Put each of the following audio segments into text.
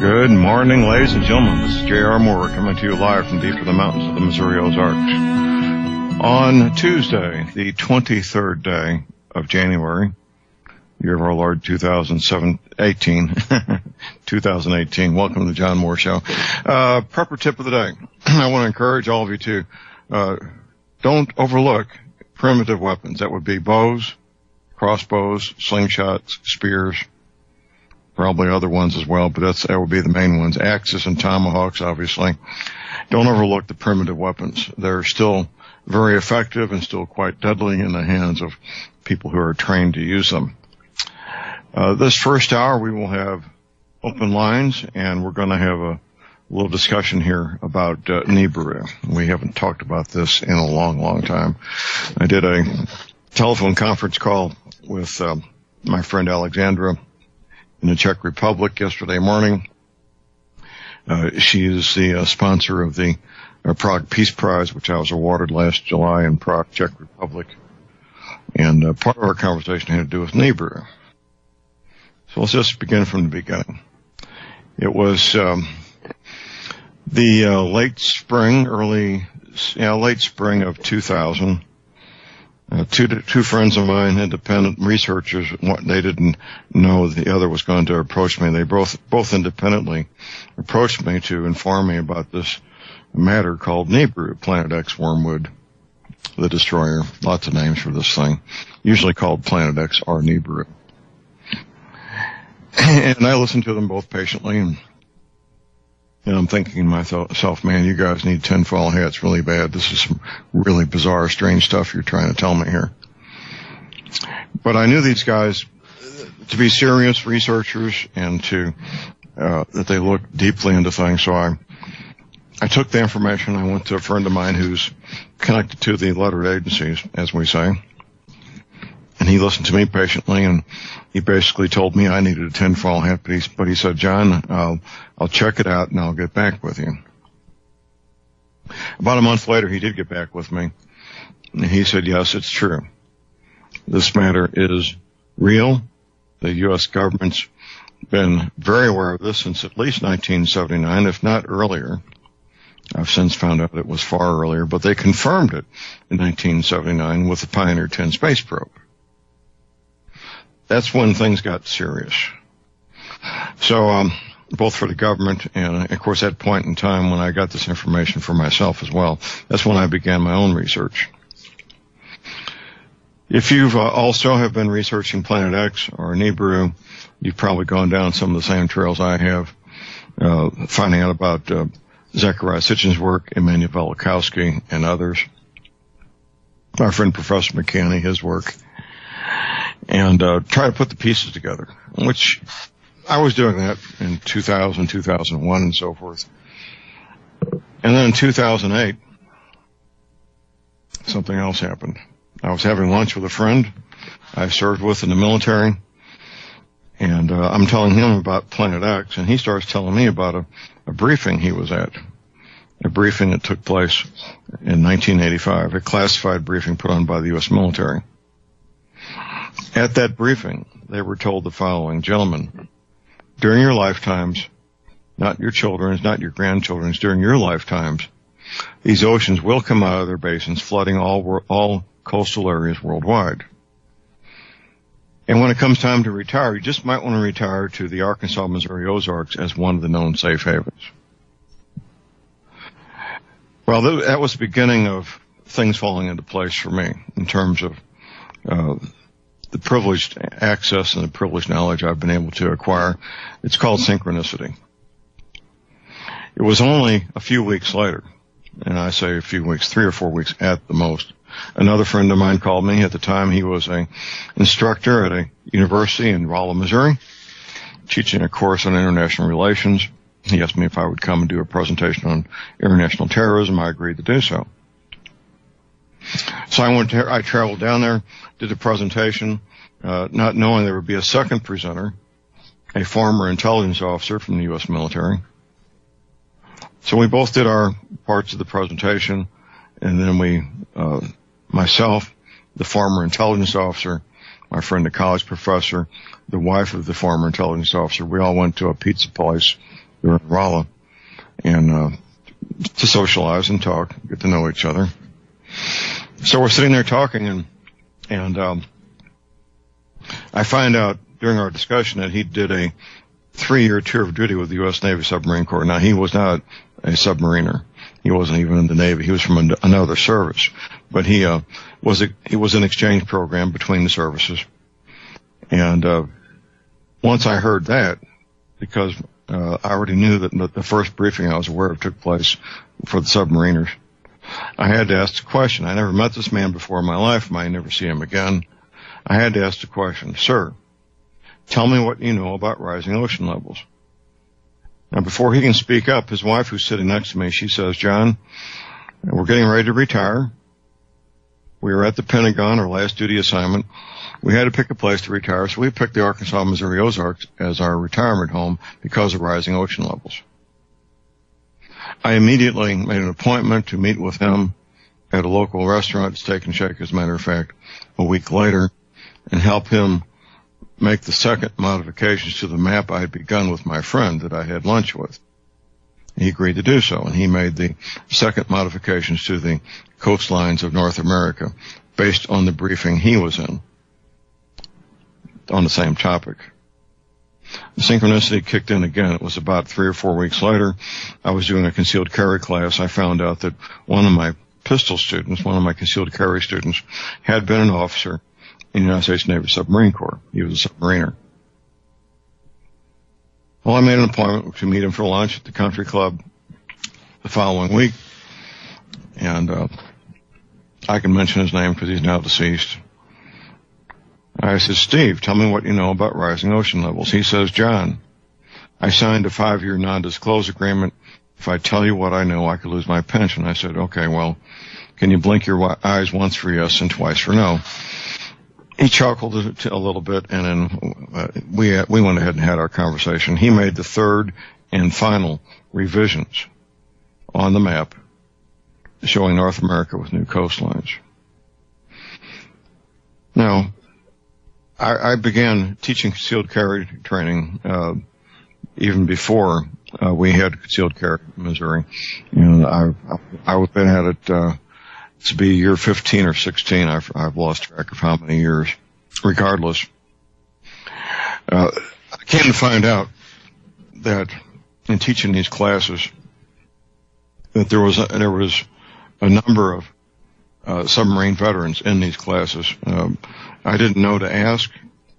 Good morning, ladies and gentlemen. This is J.R. Moore coming to you live from deep in the mountains of the Missouri Ozarks. On Tuesday, the 23rd day of January, year of our Lord 2018, 2018. Welcome to the John Moore Show. Prepper tip of the day. I want to encourage all of you to don't overlook primitive weapons. That would be bows, crossbows, slingshots, spears, probably other ones as well, but that would be the main ones. Axes and tomahawks, obviously. Don't overlook the primitive weapons. They're still very effective and still quite deadly in the hands of people who are trained to use them. This first hour we will have open lines, and we're going to have a little discussion here about Nibiru. We haven't talked about this in a long, long time. I did a telephone conference call with my friend Alexandra in the Czech Republic yesterday morning. She is the sponsor of the Prague Peace Prize, which I was awarded last July in Prague, Czech Republic. And part of our conversation had to do with Nibiru. So let's just begin from the beginning. It was the late spring of 2000. Two friends of mine, independent researchers, they didn't know the other was going to approach me. They both independently approached me to inform me about this matter called Nibiru, Planet X Wormwood, the Destroyer. Lots of names for this thing, usually called Planet X or Nibiru. And I listened to them both patiently, and I'm thinking to myself, man, you guys need tinfoil hats really bad. This is some really bizarre, strange stuff you're trying to tell me here. But I knew these guys to be serious researchers and that they look deeply into things. So I took the information. I went to a friend of mine who's connected to the lettered agencies, as we say. And he listened to me patiently, and he basically told me I needed a tinfoil hat, but he said, John, I'll check it out and I'll get back with you. About a month later, he did get back with me, and he said, yes, it's true. This matter is real. The U.S. government's been very aware of this since at least 1979, if not earlier. I've since found out it was far earlier, but they confirmed it in 1979 with the Pioneer 10 space probe. That's when things got serious. So, both for the government and, of course, at that point in time when I got this information for myself as well, that's when I began my own research. If you've also have been researching Planet X or Nibiru, you've probably gone down some of the same trails I have, finding out about Zecharia Sitchin's work, Immanuel Velikovsky, and others. My friend Professor McCanny, his work. And try to put the pieces together, which I was doing that in 2000, 2001, and so forth. And then in 2008, something else happened. I was having lunch with a friend I served with in the military, and I'm telling him about Planet X, and he starts telling me about a briefing he was at, a briefing that took place in 1985, a classified briefing put on by the U.S. military. At that briefing, they were told the following: gentlemen, during your lifetimes, not your children's, not your grandchildren's, during your lifetimes, these oceans will come out of their basins, flooding all coastal areas worldwide. And when it comes time to retire, you just might want to retire to the Arkansas, Missouri Ozarks as one of the known safe havens. Well, that was the beginning of things falling into place for me in terms of the privileged access and the privileged knowledge I've been able to acquire. It's called synchronicity. It was only a few weeks later, and I say a few weeks, 3 or 4 weeks at the most. Another friend of mine called me. At the time, he was an instructor at a university in Rolla, Missouri, teaching a course on international relations. He asked me if I would come and do a presentation on international terrorism. I agreed to do so. So I traveled down there, did a presentation, not knowing there would be a second presenter, a former intelligence officer from the U.S. military. So we both did our parts of the presentation, and then myself, the former intelligence officer, my friend, the college professor, the wife of the former intelligence officer, we all went to a pizza place We were in Rolla, and to socialize and talk, get to know each other. So we're sitting there talking, and I find out during our discussion that he did a 3-year tour of duty with the U.S. Navy Submarine Corps. Now, he was not a submariner. He wasn't even in the Navy. He was from another service. But he was an exchange program between the services. And once I heard that, because I already knew that the first briefing I was aware of took place for the submariners, I had to ask the question. I never met this man before in my life. I might never see him again. I had to ask the question, sir, tell me what you know about rising ocean levels. Now, before he can speak up, his wife, who's sitting next to me, she says, John, we're getting ready to retire. We were at the Pentagon, our last duty assignment. We had to pick a place to retire, so we picked the Arkansas, Missouri Ozarks as our retirement home because of rising ocean levels. I immediately made an appointment to meet with him at a local restaurant, Steak and Shake, as a matter of fact, a week later, and help him make the second modifications to the map I had begun with my friend that I had lunch with. He agreed to do so, and he made the second modifications to the coastlines of North America based on the briefing he was in on the same topic. The synchronicity kicked in again. It was about 3 or 4 weeks later. I was doing a concealed carry class. I found out that one of my pistol students, one of my concealed carry students, had been an officer in the United States Navy Submarine Corps. He was a submariner. Well, I made an appointment to meet him for lunch at the country club the following week. And I can mention his name because he's now deceased. I said, Steve, tell me what you know about rising ocean levels. He says, John, I signed a 5-year non-disclose agreement. If I tell you what I know, I could lose my pension. I said, okay, well, can you blink your eyes once for yes and twice for no? He chuckled a little bit, and then we went ahead and had our conversation. He made the third and final revisions on the map showing North America with new coastlines. Now, I began teaching concealed carry training even before we had concealed carry in Missouri. And I've been at it to be year 15 or 16. I've lost track of how many years. Regardless, I came to find out that in teaching these classes that there was a number of submarine veterans in these classes. I didn't know to ask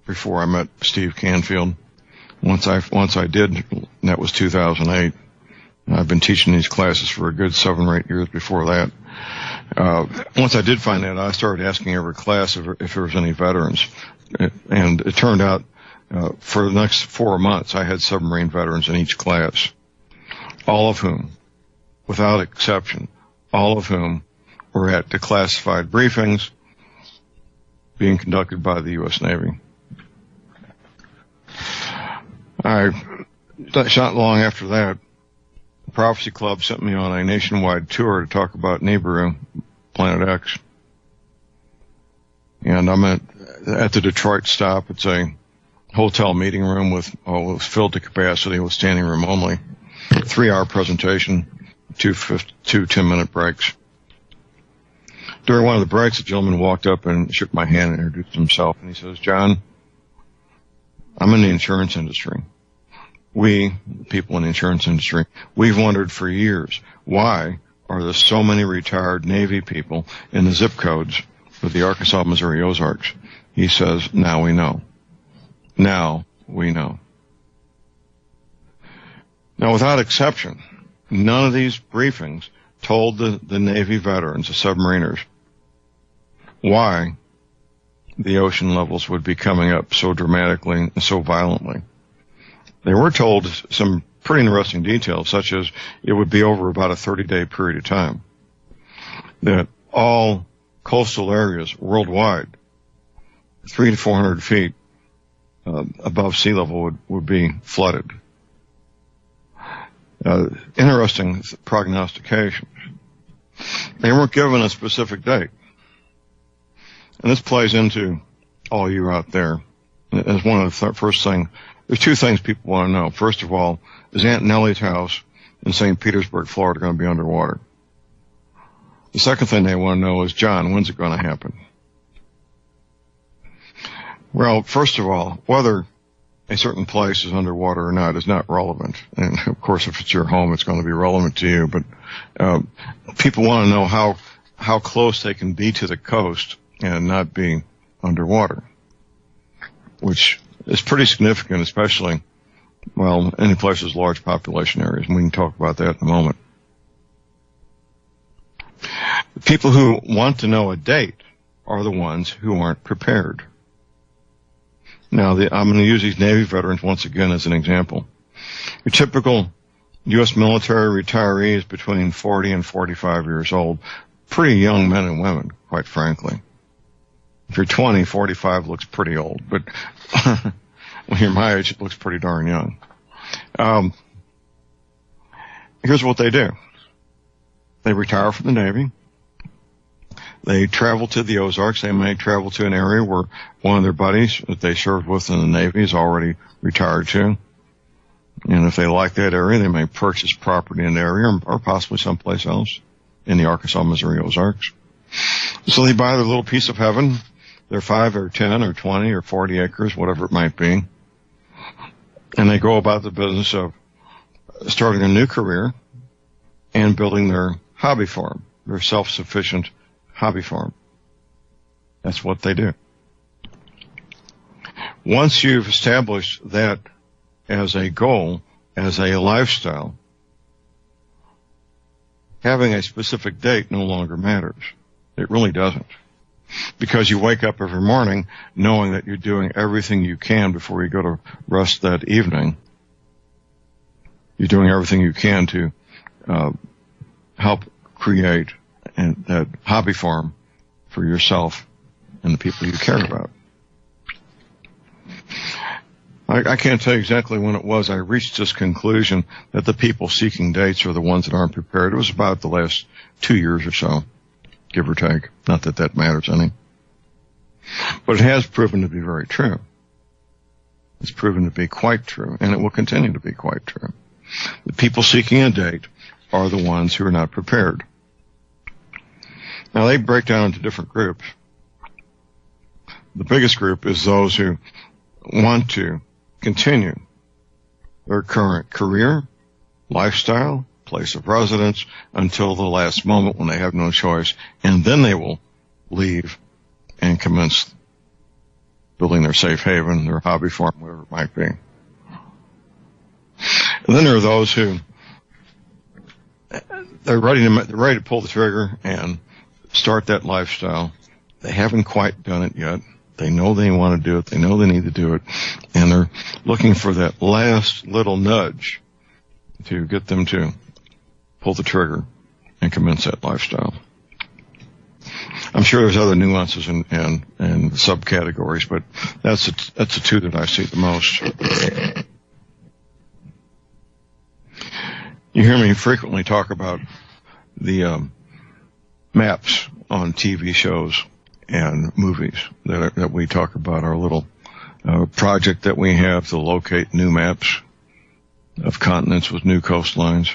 before I met Steve Canfield. Once I did, and that was 2008. I've been teaching these classes for a good 7 or 8 years before that. Once I did find that, I started asking every class if there was any veterans. And it turned out, for the next 4 months, I had submarine veterans in each class. All of whom, without exception, all of whom were at declassified briefings being conducted by the U.S. Navy. Not long after that, the Prophecy Club sent me on a nationwide tour to talk about Nibiru, Planet X. And I'm at the Detroit stop. It's a hotel meeting room it was filled to capacity with standing room only. 3-hour presentation, two 10-minute breaks. During one of the breaks, a gentleman walked up and shook my hand and introduced himself. And he says, John, I'm in the insurance industry. We, people in the insurance industry, we've wondered for years, why are there so many retired Navy people in the zip codes of the Arkansas, Missouri Ozarks? He says, now we know. Now we know. Now, without exception, none of these briefings told the Navy veterans, the submariners, why the ocean levels would be coming up so dramatically and so violently. They were told some pretty interesting details, such as it would be over about a 30-day period of time, that all coastal areas worldwide, 300 to 400 feet above sea level, would be flooded. Interesting prognostications. They weren't given a specific date. And this plays into all you out there. As one of the first things, there's 2 things people want to know. First of all, is Aunt Nellie's house in St. Petersburg, Florida, going to be underwater? The second thing they want to know is, John, when's it going to happen? Well, first of all, whether a certain place is underwater or not is not relevant. And, of course, if it's your home, it's going to be relevant to you. But people want to know how close they can be to the coast and not be underwater, which is pretty significant, especially, well, any place with large population areas. And we can talk about that in a moment. The people who want to know a date are the ones who aren't prepared. Now, I'm going to use these Navy veterans once again as an example. Your typical U.S. military retiree is between 40 and 45 years old. Pretty young men and women, quite frankly. If you're 20, 45 looks pretty old, but when you're my age, it looks pretty darn young. Here's what they do. They retire from the Navy. They travel to the Ozarks. They may travel to an area where one of their buddies that they served with in the Navy is already retired to. And if they like that area, they may purchase property in the area or possibly someplace else in the Arkansas, Missouri Ozarks. So they buy their little piece of heaven, their 5 or 10 or 20 or 40 acres, whatever it might be. And they go about the business of starting a new career and building their hobby farm, their self-sufficient hobby farm. That's what they do. Once you've established that as a goal, as a lifestyle, having a specific date no longer matters. It really doesn't. Because you wake up every morning knowing that you're doing everything you can before you go to rest that evening. You're doing everything you can to help create that hobby farm for yourself and the people you care about. I can't tell you exactly when it was I reached this conclusion that the people seeking dates are the ones that aren't prepared. It was about the last 2 years or so, give or take. Not that that matters any. But it has proven to be very true. It's proven to be quite true, and it will continue to be quite true. The people seeking a date are the ones who are not prepared. Now, they break down into different groups. The biggest group is those who want to continue their current career, lifestyle, place of residence until the last moment when they have no choice, and then they will leave and commence building their safe haven, their hobby farm, whatever it might be. And then there are those who they're ready to pull the trigger and start that lifestyle. They haven't quite done it yet. They know they want to do it. They know they need to do it. And they're looking for that last little nudge to get them to pull the trigger and commence that lifestyle. I'm sure there's other nuances and subcategories, but that's the two that I see the most. You hear me frequently talk about the maps on TV shows and movies that we talk about, our little project that we have to locate new maps of continents with new coastlines.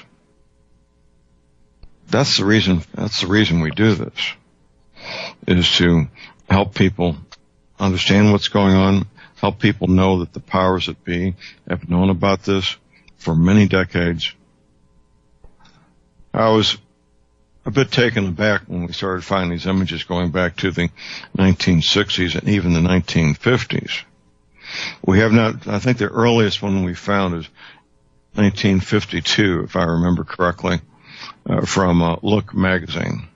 That's the reason we do this, is to help people understand what's going on, help people know that the powers that be have known about this for many decades. I was a bit taken aback when we started finding these images going back to the 1960s and even the 1950s. We have not, I think the earliest one we found is 1952, if I remember correctly, from Look magazine.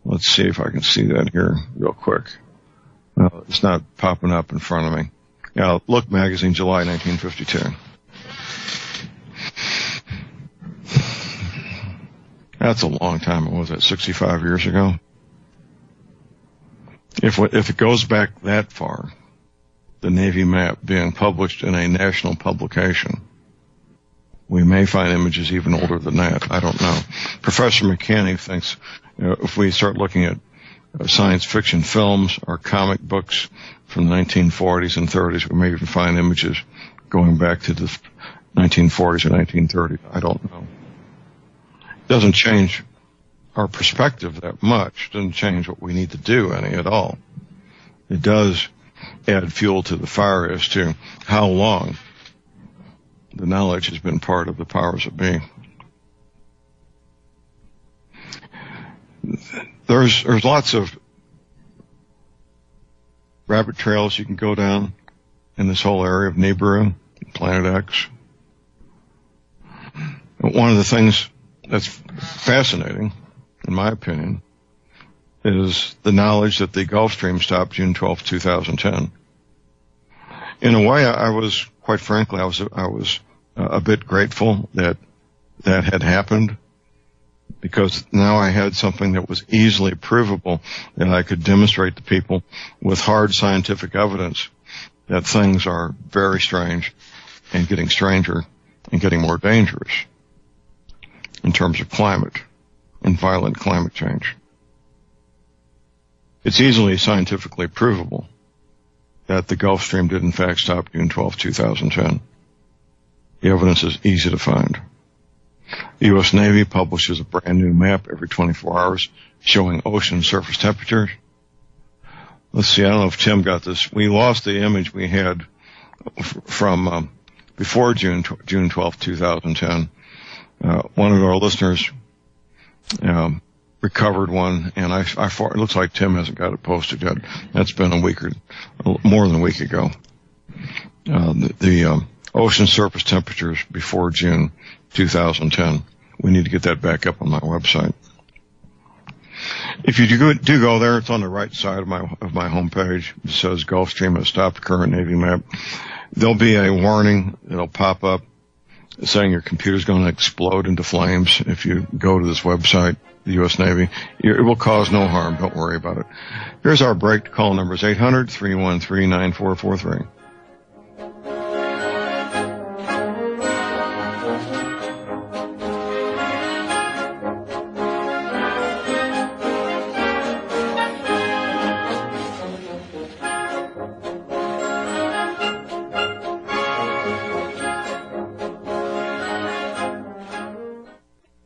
Let's see if I can see that here real quick. It's not popping up in front of me. Yeah, Look magazine, July 1952. That's a long time. What was that, 65 years ago? If it goes back that far, the Navy map being published in a national publication, we may find images even older than that. I don't know. Professor McCanny thinks if we start looking at science fiction films or comic books from the 1940s and 30s, we may even find images going back to the 1940s or 1930s. I don't know. It doesn't change our perspective that much. It doesn't change what we need to do any at all. It does add fuel to the fire as to how long the knowledge has been part of the powers that be. There's lots of rabbit trails you can go down in this whole area of Nibiru, Planet X. One of the things that's fascinating, in my opinion, is the knowledge that the Gulf Stream stopped June 12, 2010. In a way, I was, quite frankly, I was a bit grateful that that had happened, because now I had something that was easily provable that I could demonstrate to people with hard scientific evidence that things are very strange and getting stranger and getting more dangerous in terms of climate and violent climate change. It's easily scientifically provable that the Gulf Stream did in fact stop June 12, 2010. The evidence is easy to find. The U.S. Navy publishes a brand new map every 24 hours showing ocean surface temperatures. Let's see, I don't know if Tim got this. We lost the image we had from before June 12, 2010. One of our listeners recovered one, and it looks like Tim hasn't got it posted yet. That's been more than a week ago. The ocean surface temperatures before June 2010. We need to get that back up on my website. If you do go there, it's on the right side of my homepage. It says Gulf Stream has stopped current Navy map. There'll be a warning that'll pop up saying your computer's going to explode into flames if you go to this website, the U.S. Navy. It will cause no harm. Don't worry about it. Here's our break. Call number is 800-313-9443.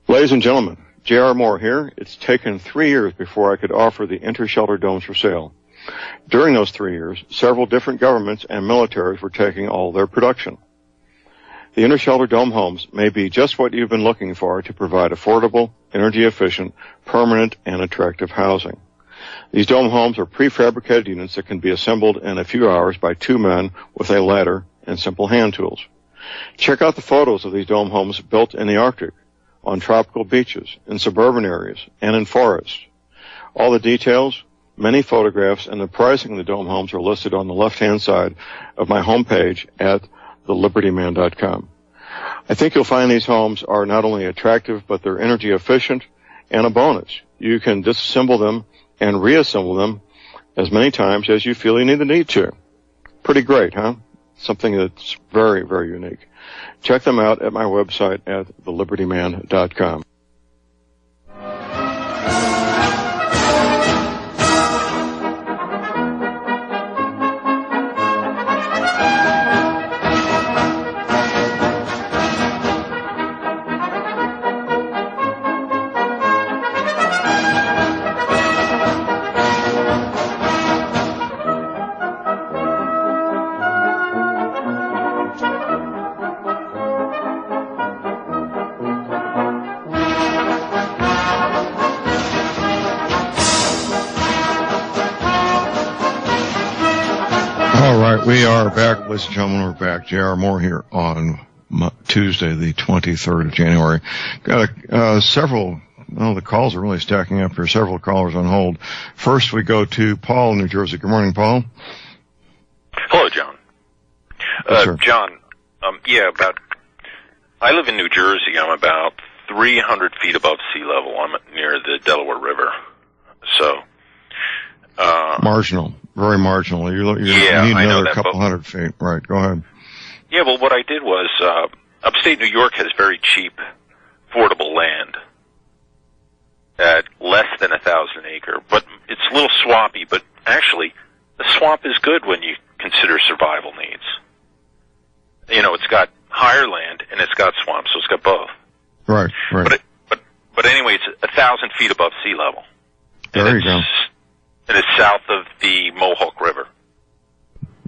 Ladies and gentlemen, J.R. Moore here. It's taken 3 years before I could offer the inter-shelter domes for sale. During those 3 years, several different governments and militaries were taking all their production. The inter-shelter dome homes may be just what you've been looking for to provide affordable, energy-efficient, permanent, and attractive housing. These dome homes are prefabricated units that can be assembled in a few hours by 2 men with a ladder and simple hand tools. Check out the photos of these dome homes built in the Arctic, on tropical beaches, in suburban areas, and in forests. All the details, many photographs, and the pricing of the dome homes are listed on the left-hand side of my homepage at thelibertyman.com. I think you'll find these homes are not only attractive, but they're energy efficient and a bonus. You can disassemble them and reassemble them as many times as you feel you need to. Pretty great, huh? Something that's very, very unique. Check them out at my website at thelibertyman.com. We are back, ladies and gentlemen, we're back. J.R. Moore here on Tuesday, the 23rd of January. Got the calls are really stacking up here. Several callers on hold. First, we go to Paul in New Jersey. Good morning, Paul. Hello, John. John, I live in New Jersey. I'm about 300 feet above sea level. I'm near the Delaware River. So, marginal. Very marginal. You need another couple hundred feet. Right, go ahead. Yeah, well, what I did was, upstate New York has very cheap, affordable land at less than 1,000 an acre. But it's a little swampy, but actually, the swamp is good when you consider survival needs. it's got higher land and it's got swamps, so it's got both. Right. But anyway, it's 1,000 feet above sea level. There you go. And it's south of the Mohawk River.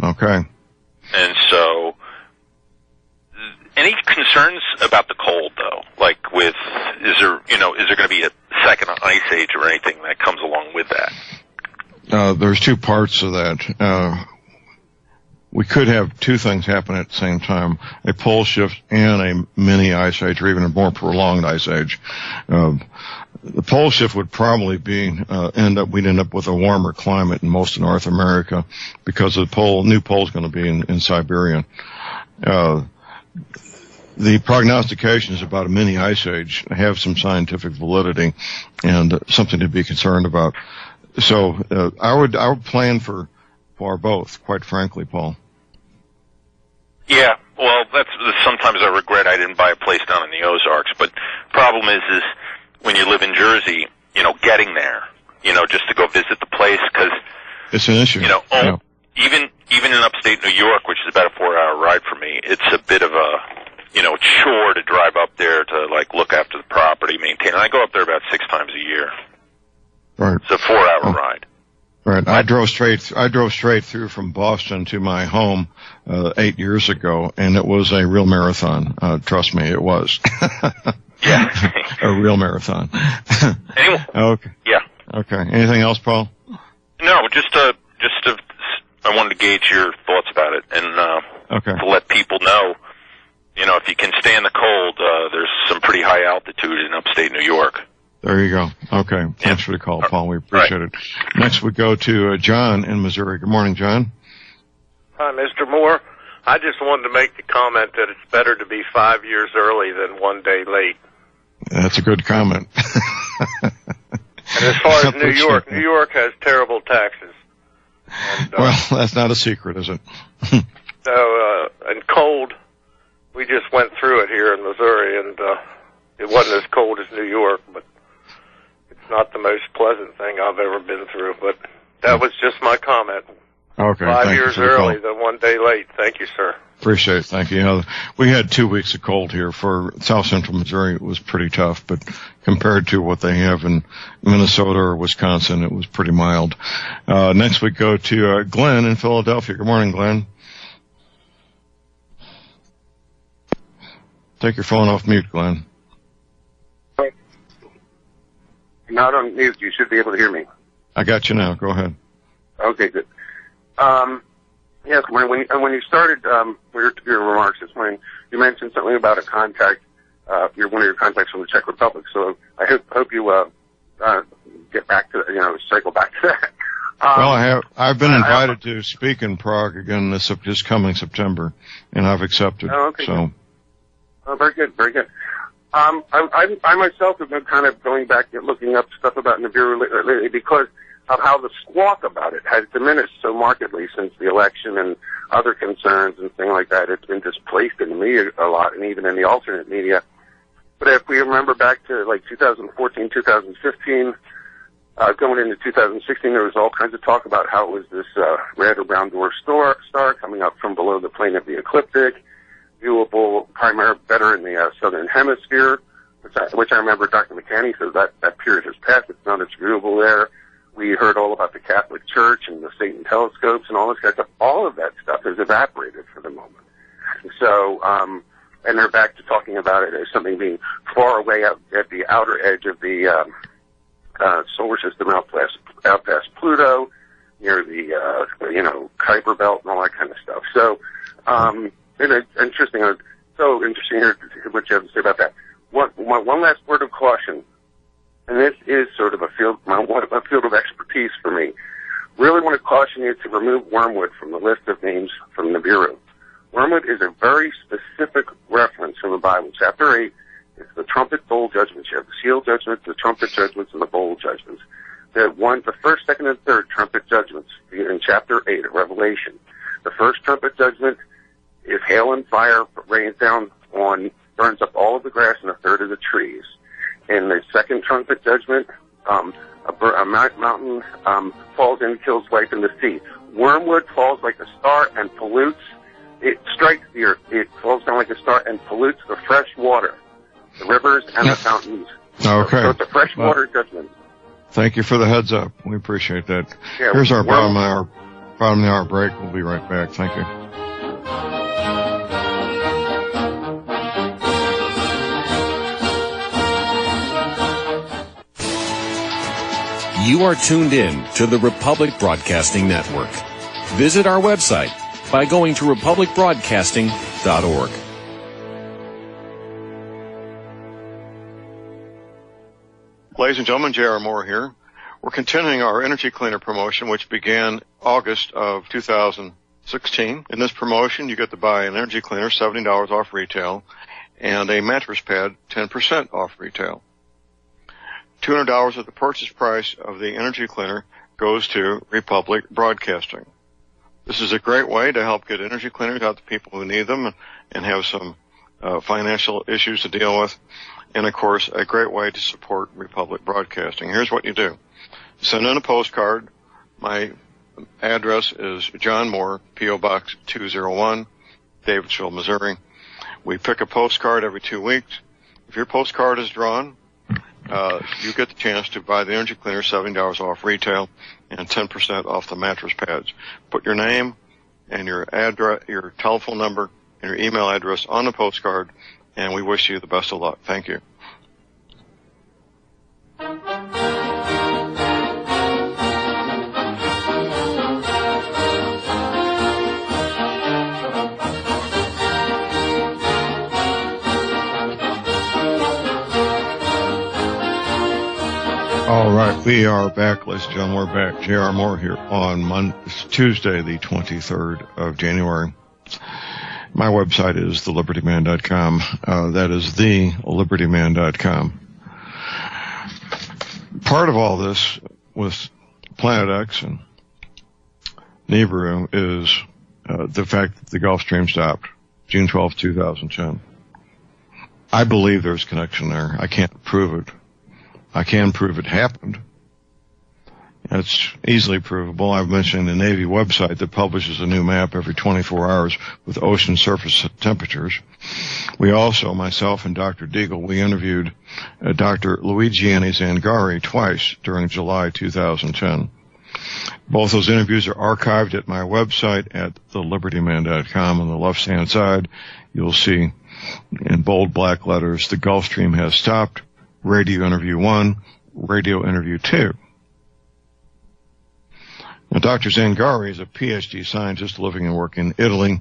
Okay. And so, any concerns about the cold, though? Like, is there going to be a second ice age or anything that comes along with that? There's two parts of that. We could have two things happen at the same time: a pole shift and a mini ice age, or even a more prolonged ice age. The pole shift would probably we'd end up with a warmer climate in most of North America because the new pole is going to be in Siberia. The prognostication is about a mini ice age, have some scientific validity and something to be concerned about. So, I would plan for both, quite frankly, Paul. Yeah, well, that's sometimes I regret I didn't buy a place down in the Ozarks, but problem is when you live in Jersey, getting there, just to go visit the place, because it's an issue. Even in upstate New York, which is about a 4-hour ride for me, it's a bit of a chore to drive up there to look after the property, maintain. And I go up there about 6 times a year. Right. It's a 4-hour ride. Right. I drove straight through from Boston to my home 8 years ago, and it was a real marathon. Trust me, it was. Yeah. A real marathon. Anyway. Okay. Yeah. Okay. Anything else, Paul? No, just I wanted to gauge your thoughts about it, and to let people know, if you can stand the cold, there's some pretty high altitude in upstate New York. There you go. Okay. Thanks for the call, Paul. We appreciate it. Next we go to John in Missouri. Good morning, John. Hi, Mr. Moore. I just wanted to make the comment that it's better to be 5 years early than 1 day late. That's a good comment. And as far as New York has terrible taxes. And, well, that's not a secret, is it? And cold, we just went through it here in Missouri, and it wasn't as cold as New York, but it's not the most pleasant thing I've ever been through. But that was just my comment. Okay. 5 years early than 1 day late. Thank you, sir. Appreciate it. Thank you. We had 2 weeks of cold here. For South Central Missouri, it was pretty tough, but compared to what they have in Minnesota or Wisconsin, it was pretty mild. Next we go to Glenn in Philadelphia. Good morning, Glenn. Take your phone off mute, Glenn. Not on mute. You should be able to hear me. I got you now. Go ahead. Okay, good. Yes, when you started your remarks this morning, you mentioned something about a contact, one of your contacts from the Czech Republic. So I hope you get back to cycle back to that. Well, I've been invited to speak in Prague again this coming September, and I've accepted. Oh, okay. So. Oh, very good, very good. I myself have been kind of going back and looking up stuff about Nibiru lately because of how the squawk about it has diminished so markedly since the election and other concerns and things like that. It's been displaced in the media a lot, and even in the alternate media. But if we remember back to 2014, 2015, going into 2016, there was all kinds of talk about how it was this red or brown dwarf star coming up from below the plane of the ecliptic, viewable better in the southern hemisphere, which I remember Dr. McCanney says that period has passed. It's not as viewable there. We heard all about the Catholic Church and the Satan telescopes and all this kind of stuff. All of that stuff has evaporated for the moment. So, and they're back to talking about it as something being far away out at the outer edge of the solar system, out past Pluto, near the Kuiper Belt and all that kind of stuff. So, it's interesting. So interesting to hear what you have to say about that. One last word of caution, and this is sort of a field of expertise for me. Really want to caution you to remove wormwood from the list of names from Nibiru. Wormwood is a very specific reference from the Bible. Chapter 8 is the trumpet bowl judgments. You have the seal judgments, the trumpet judgments, and the bowl judgments. The first, second, and third trumpet judgments in chapter 8 of Revelation. The first trumpet judgment is hail and fire rains down burns up all of the grass and a third of the trees. In the second trumpet judgment, a mountain falls in, kills life in the sea. Wormwood falls like a star and pollutes it strikes the earth. It falls down like a star and pollutes the fresh water, the rivers and the fountains. Okay. So it's a freshwater judgment. Thank you for the heads up. We appreciate that. Yeah, Here's our bottom of the hour break. We'll be right back. Thank you. You are tuned in to the Republic Broadcasting Network. Visit our website by going to republicbroadcasting.org. Ladies and gentlemen, J.R. Moore here. We're continuing our energy cleaner promotion, which began August of 2016. In this promotion, you get to buy an energy cleaner, $70 off retail, and a mattress pad, 10% off retail. $200 of the purchase price of the energy cleaner goes to Republic Broadcasting. This is a great way to help get energy cleaners out to people who need them and have some financial issues to deal with. And, of course, a great way to support Republic Broadcasting. Here's what you do. Send in a postcard. My address is John Moore, P.O. Box 201, Davidsville, Missouri. We pick a postcard every 2 weeks. If your postcard is drawn, you get the chance to buy the energy cleaner, $70 off retail, and 10% off the mattress pads. Put your name and your address, your telephone number, and your email address on the postcard, and we wish you the best of luck. Thank you. All right, we are back, ladies and gentlemen. We're back. J.R. Moore here on Tuesday, the 23rd of January. My website is thelibertyman.com. That is thelibertyman.com. Part of all this with Planet X and Nibiru is the fact that the Gulf Stream stopped June 12, 2010. I believe there's a connection there. I can't prove it. I can prove it happened. It's easily provable. I've mentioned the Navy website that publishes a new map every 24 hours with ocean surface temperatures. We also, myself and Dr. Deagle, we interviewed Dr. Luigiani Zangari twice during July 2010. Both those interviews are archived at my website at thelibertyman.com. On the left-hand side, you'll see in bold black letters, the Gulf Stream has stopped. Radio Interview 1, Radio Interview 2. Now, Dr. Zangari is a PhD scientist living and working in Italy,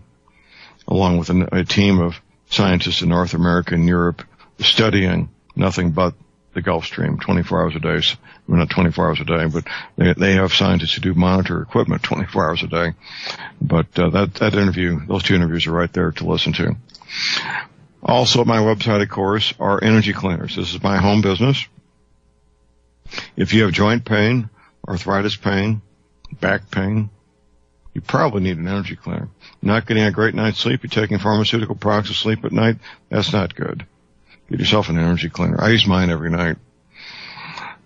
along with a team of scientists in North America and Europe, studying nothing but the Gulf Stream 24 hours a day. Well, not 24 hours a day, but they have scientists who do monitor equipment 24 hours a day. But that interview, those two interviews are right there to listen to. Also, at my website, of course, are energy cleaners. This is my home business. If you have joint pain, arthritis pain, back pain, you probably need an energy cleaner. You're not getting a great night's sleep. You're taking pharmaceutical products to sleep at night. That's not good. Get yourself an energy cleaner. I use mine every night.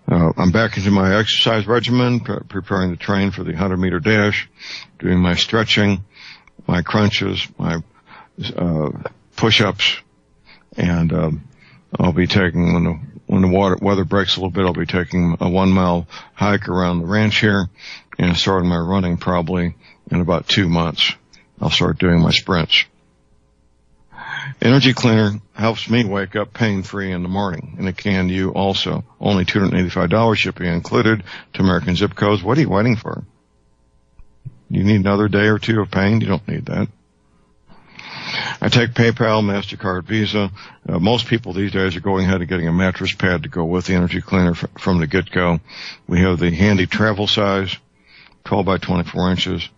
I'm back into my exercise regimen, preparing to train for the 100-meter dash, doing my stretching, my crunches, my push-ups, and I'll be taking, when the weather breaks a little bit, I'll be taking a 1-mile hike around the ranch here and starting my running probably in about 2 months. I'll start doing my sprints. Energy Cleaner helps me wake up pain-free in the morning, and it can you also. Only $285 shipping included to American zip codes. What are you waiting for? You need another day or two of pain? You don't need that. I take PayPal, MasterCard, Visa. Most people these days are going ahead and getting a mattress pad to go with the Energy Cleaner from the get-go. We have the handy travel size, 12 by 24 inches,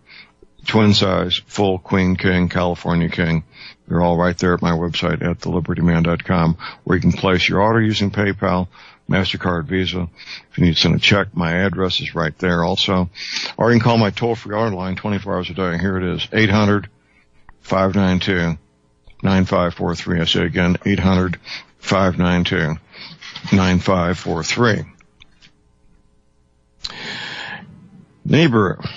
twin size, full Queen King, California King. They're all right there at my website at thelibertyman.com, where you can place your order using PayPal, MasterCard, Visa. If you need to send a check, my address is right there also. Or you can call my toll-free order line 24 hours a day. Here it is, 800-592-9543. I say again, 800-592-9543. Nibiru,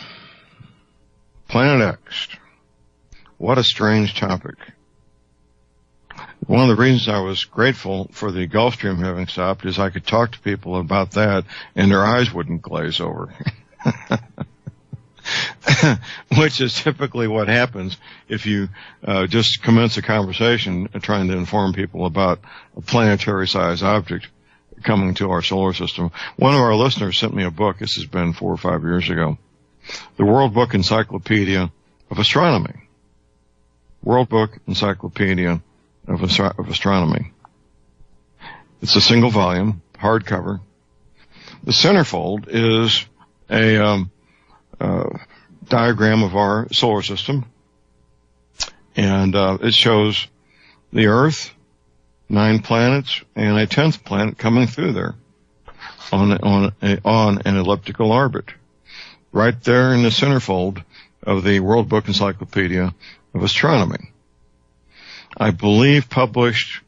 Planet X. What a strange topic. One of the reasons I was grateful for the Gulf Stream having stopped is I could talk to people about that and their eyes wouldn't glaze over. Which is typically what happens if you just commence a conversation trying to inform people about a planetary-sized object coming to our solar system. One of our listeners sent me a book. This has been 4 or 5 years ago. The World Book Encyclopedia of Astronomy. World Book Encyclopedia of Astronomy. It's a single volume, hardcover. The centerfold is a diagram of our solar system, and it shows the Earth, 9 planets, and a 10th planet coming through there on an elliptical orbit, right there in the centerfold of the World Book Encyclopedia of Astronomy. I believe published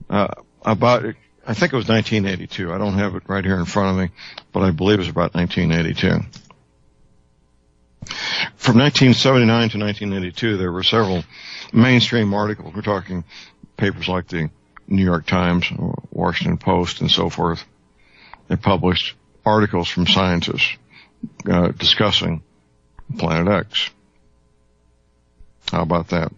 about, I think it was 1982. I don't have it right here in front of me, but I believe it was about 1982. From 1979 to 1982, there were several mainstream articles. We're talking papers like the New York Times, Washington Post, and so forth. They published articles from scientists discussing Planet X. How about that?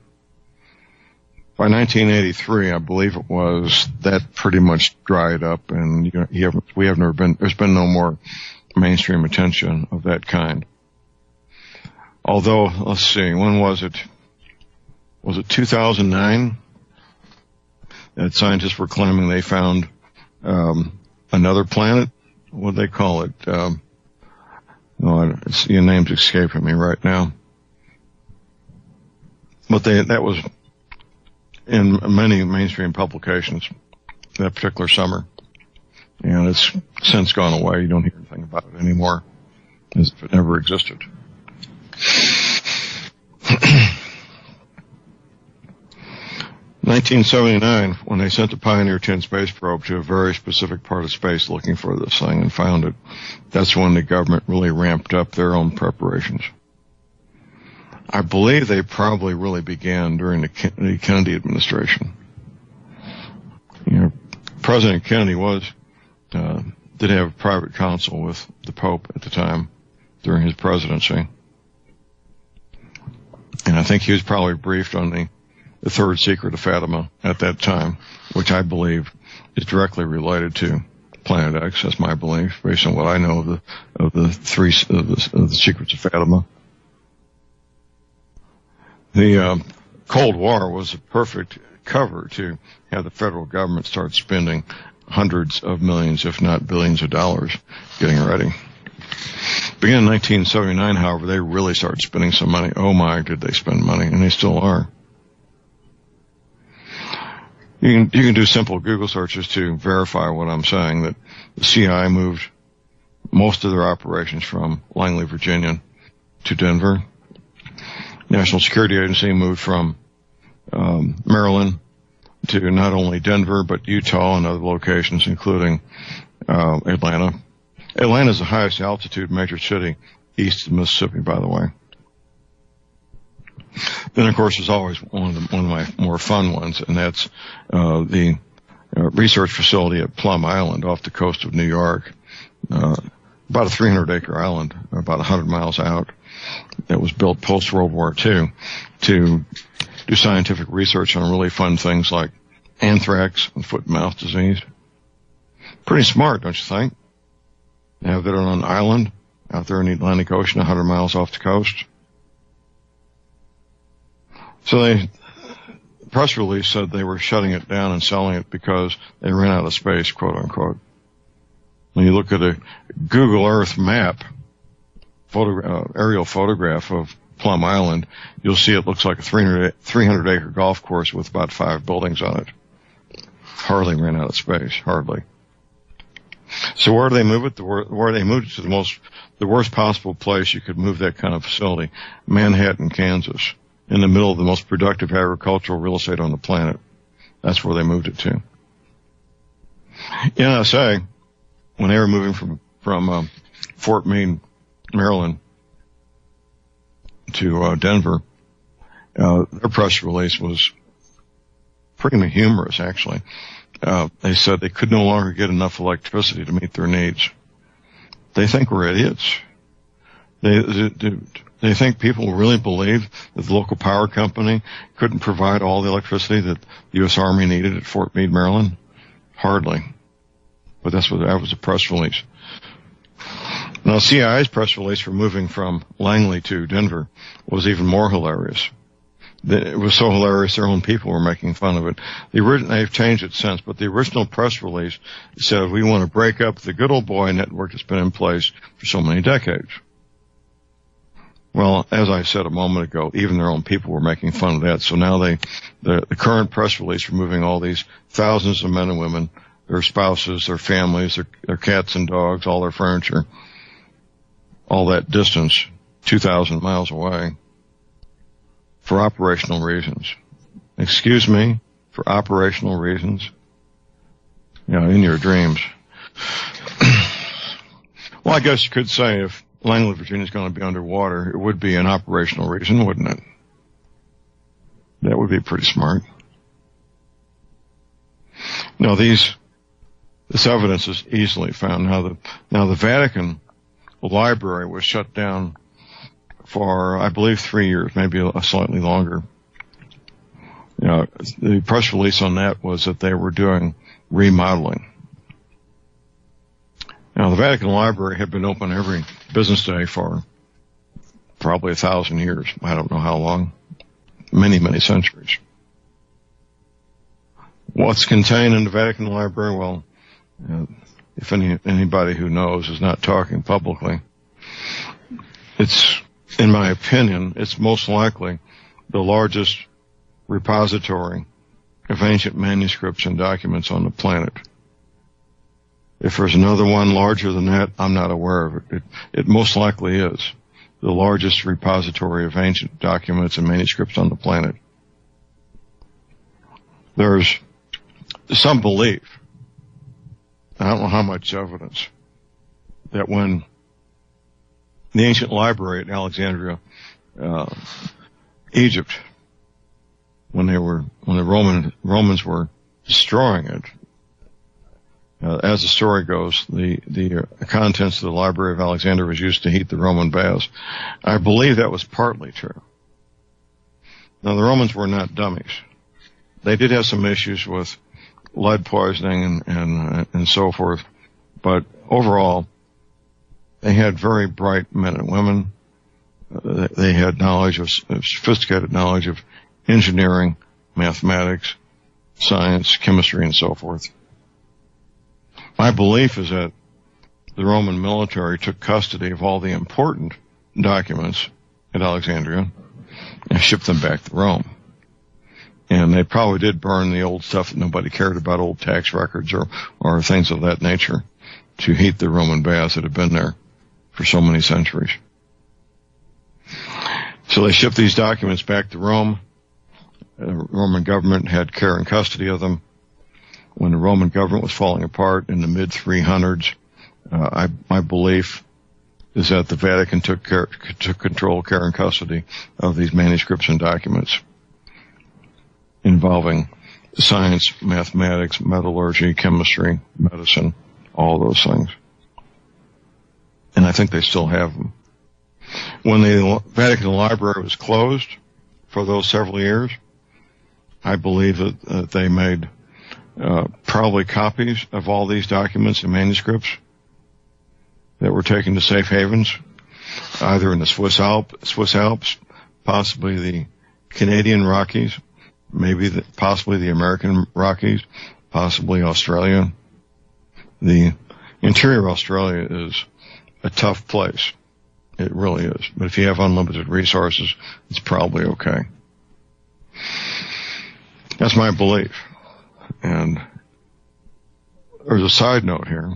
By 1983, I believe it was, that pretty much dried up, and there's been no more mainstream attention of that kind. Although, let's see, when was it? Was it 2009? That scientists were claiming they found another planet. What do they call it? Your name's escaping me right now. But that was in many mainstream publications that particular summer. And it's since gone away. You don't hear anything about it anymore, as if it never existed. 1979, when they sent the Pioneer 10 space probe to a very specific part of space looking for this thing and found it, that's when the government really ramped up their own preparations. I believe they probably really began during the Kennedy administration. President Kennedy did have a private council with the Pope at the time during his presidency. And I think he was probably briefed on the third secret of Fatima at that time, which I believe is directly related to Planet X. That's my belief, based on what I know of the secrets of Fatima. The Cold War was a perfect cover to have the federal government start spending hundreds of millions, if not billions of dollars getting ready. Beginning in 1979, however, they really started spending some money. Oh my, did they spend money, and they still are. You can do simple Google searches to verify what I'm saying, that the CIA moved most of their operations from Langley, Virginia to Denver. National Security Agency moved from Maryland to not only Denver, but Utah and other locations, including Atlanta. Atlanta is the highest altitude major city east of Mississippi, by the way. Then, of course, there's always one of my more fun ones, and that's the research facility at Plum Island off the coast of New York, about a 300-acre island, about 100 miles out, that was built post-World War II to do scientific research on really fun things like anthrax and foot and mouth disease. Pretty smart, don't you think? Have that on an island out there in the Atlantic Ocean, 100 miles off the coast. So the press release said they were shutting it down and selling it because they ran out of space, quote unquote. When you look at a Google Earth map, aerial photograph of Plum Island, you'll see it looks like a 300-acre golf course with about 5 buildings on it. Hardly ran out of space, hardly. So where do they move it? Where they moved it to the worst possible place you could move that kind of facility, Manhattan, Kansas, in the middle of the most productive agricultural real estate on the planet. That's where they moved it to. NSA, when they were moving from Fort Meade, Maryland, to Denver, Their press release was pretty humorous, actually. They said they could no longer get enough electricity to meet their needs. They think we're idiots. They think people really believe that the local power company couldn't provide all the electricity that the U.S. Army needed at Fort Meade, Maryland? Hardly. But that was a press release. Now, CIA's press release for moving from Langley to Denver was even more hilarious. It was so hilarious their own people were making fun of it. They've changed it since, but the original press release said, we want to break up the good old boy network that's been in place for so many decades. Well, as I said a moment ago, even their own people were making fun of that. So now the current press release removing all these thousands of men and women, their spouses, their families, their cats and dogs, all their furniture, all that distance, 2,000 miles away, for operational reasons. Excuse me, for operational reasons? In your dreams. Well, I guess you could say if Langley, Virginia is going to be underwater, it would be an operational reason, wouldn't it? That would be pretty smart. Now, this evidence is easily found. Now the Vatican Library was shut down for, I believe, 3 years, maybe slightly longer. The press release on that was that they were doing remodeling. Now, the Vatican Library had been open every business day for probably 1,000 years. I don't know how long. Many, many centuries. What's contained in the Vatican Library? Well, if anybody who knows is not talking publicly, it's, in my opinion, it's most likely the largest repository of ancient manuscripts and documents on the planet. If there's another one larger than that, I'm not aware of it. It most likely is the largest repository of ancient documents and manuscripts on the planet. There's some belief, I don't know how much evidence, that when the ancient library at Alexandria, Egypt, when the Romans were destroying it, as the story goes, the contents of the Library of Alexandria was used to heat the Roman baths. I believe that was partly true. Now, the Romans were not dummies. They did have some issues with lead poisoning and so forth, but overall, they had very bright men and women. They had sophisticated knowledge of engineering, mathematics, science, chemistry, and so forth. My belief is that the Roman military took custody of all the important documents at Alexandria and shipped them back to Rome. And they probably did burn the old stuff that nobody cared about, old tax records or things of that nature, to heat the Roman baths that had been there for so many centuries. So they shipped these documents back to Rome. The Roman government had care and custody of them. When the Roman government was falling apart in the mid-300s, my belief is that the Vatican took control, care, and custody of these manuscripts and documents involving science, mathematics, metallurgy, chemistry, medicine, all those things. And I think they still have them. When the Vatican Library was closed for those several years, I believe that they made probably copies of all these documents and manuscripts that were taken to safe havens, either in the Swiss Alps, possibly the Canadian Rockies, possibly the American Rockies, possibly Australia. The interior of Australia is a tough place. It really is. But if you have unlimited resources, it's probably okay. That's my belief. And there's a side note here,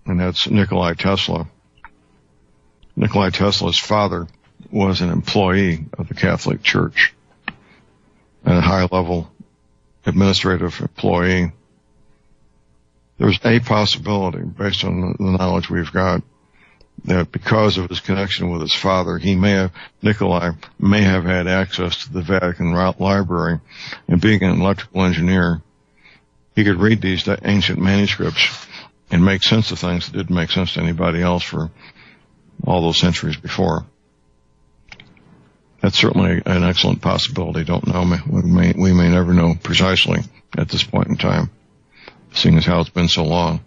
and that's Nikola Tesla. Nikola Tesla's father was an employee of the Catholic Church, a high-level administrative employee. There's a possibility, based on the knowledge we've got, that because of his connection with his father, Nikolai may have had access to the Vatican library, and being an electrical engineer, he could read these ancient manuscripts and make sense of things that didn't make sense to anybody else for all those centuries before. That's certainly an excellent possibility. Don't know. We may never know precisely at this point in time, seeing as how it's been so long.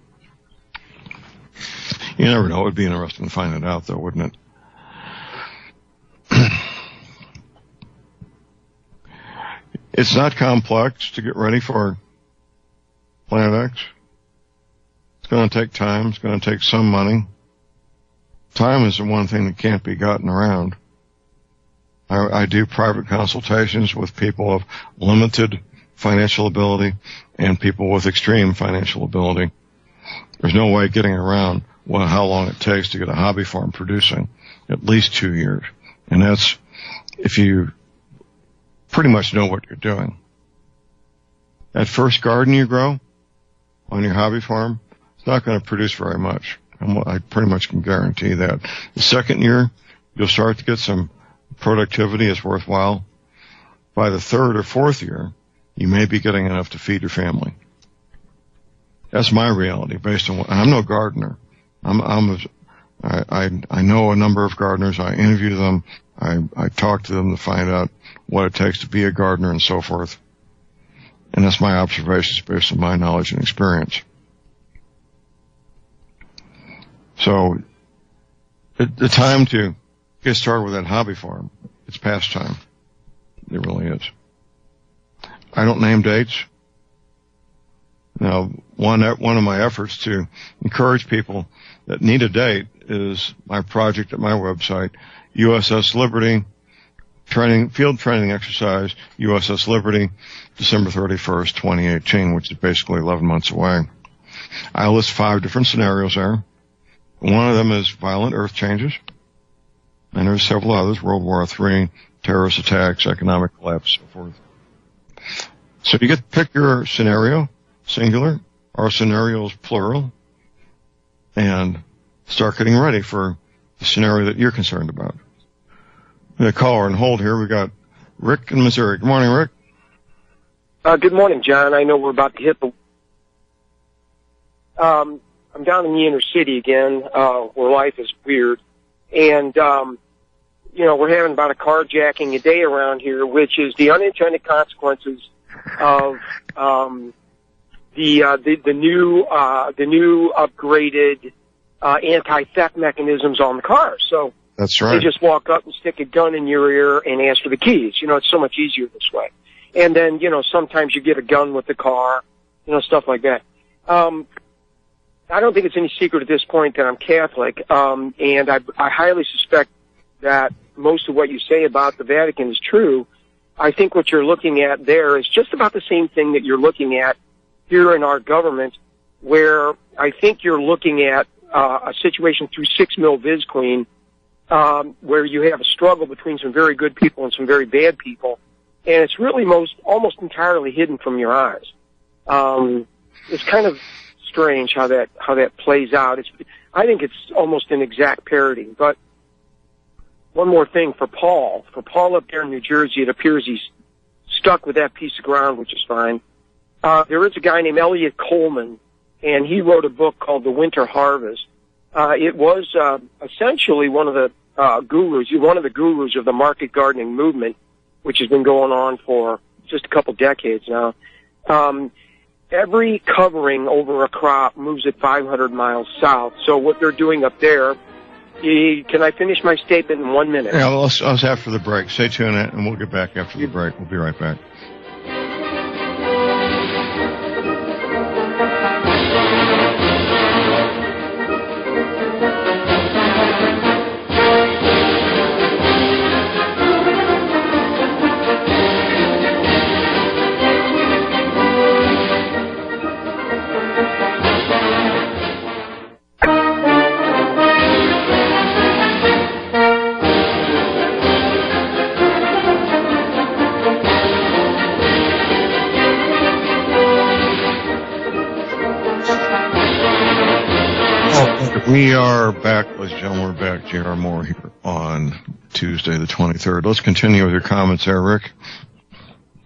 You never know. It would be interesting to find it out, though, wouldn't it? It's not complex to get ready for Planet X. It's going to take time. It's going to take some money. Time is the one thing that can't be gotten around. I do private consultations with people of limited financial ability and people with extreme financial ability. There's no way of getting around how long it takes to get a hobby farm producing. At least 2 years. And that's if you pretty much know what you're doing. That first garden you grow on your hobby farm, it's not going to produce very much. I pretty much can guarantee that. The second year, you'll start to get some productivity is worthwhile. By the third or fourth year, you may be getting enough to feed your family. That's my reality based on I'm no gardener. I know a number of gardeners. I interview them. I talk to them to find out what it takes to be a gardener and so forth. And that's my observations based on my knowledge and experience. So the time to get started with that hobby farm, it's past time. It really is. I don't name dates. Now, one of my efforts to encourage people that need a date is my project at my website, USS Liberty, field training exercise, USS Liberty, December 31st, 2018, which is basically 11 months away. I list 5 different scenarios there. One of them is violent earth changes. And there's several others, World War III, terrorist attacks, economic collapse, so forth. So you get to pick your scenario, singular, or scenarios, plural, and start getting ready for the scenario that you're concerned about. I'm going to call her and hold here. We got Rick in Missouri. Good morning, Rick. Good morning, John. I know we're about to hit the... I'm down in the inner city again, where life is weird. And, we're having about a carjacking a day around here, which is the unintended consequences of the new upgraded anti-theft mechanisms on the cars. So that's right. They just walk up and stick a gun in your ear and ask for the keys. It's so much easier this way. And then, sometimes you get a gun with the car, stuff like that. I don't think it's any secret at this point that I'm Catholic, and I highly suspect that most of what you say about the Vatican is true. I think what you're looking at there is just about the same thing that you're looking at here in our government, where I think you're looking at a situation through 6 mil Viz Queen, where you have a struggle between some very good people and some very bad people, and it's really almost entirely hidden from your eyes. It's kind of strange how that plays out. I think it's almost an exact parody. But one more thing for Paul up there in New Jersey, it appears he's stuck with that piece of ground, which is fine. There is a guy named Elliot Coleman, and he wrote a book called The Winter Harvest. It was essentially one of the gurus of the market gardening movement, which has been going on for just a couple decades now. Every covering over a crop moves it 500 miles south. So what they're doing up there, can I finish my statement in 1 minute? Yeah, let's after the break. Stay tuned, and we'll get back after the break. We'll be right back. We are back, ladies and gentlemen. We're back. J.R. Moore here on Tuesday the 23rd. Let's continue with your comments there, Rick.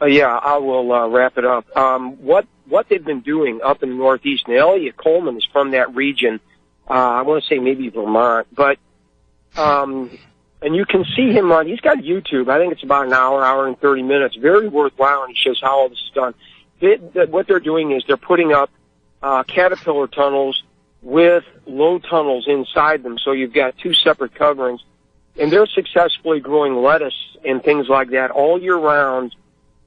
Yeah, I will wrap it up. What they've been doing up in the Northeast, and Elliot Coleman is from that region. I want to say maybe Vermont, but and you can see him on. He's got YouTube. I think it's about an hour and 30 minutes. Very worthwhile, and he shows how all this is done. What they're doing is they're putting up caterpillar tunnels with low tunnels inside them, so you've got two separate coverings, and they're successfully growing lettuce and things like that all year round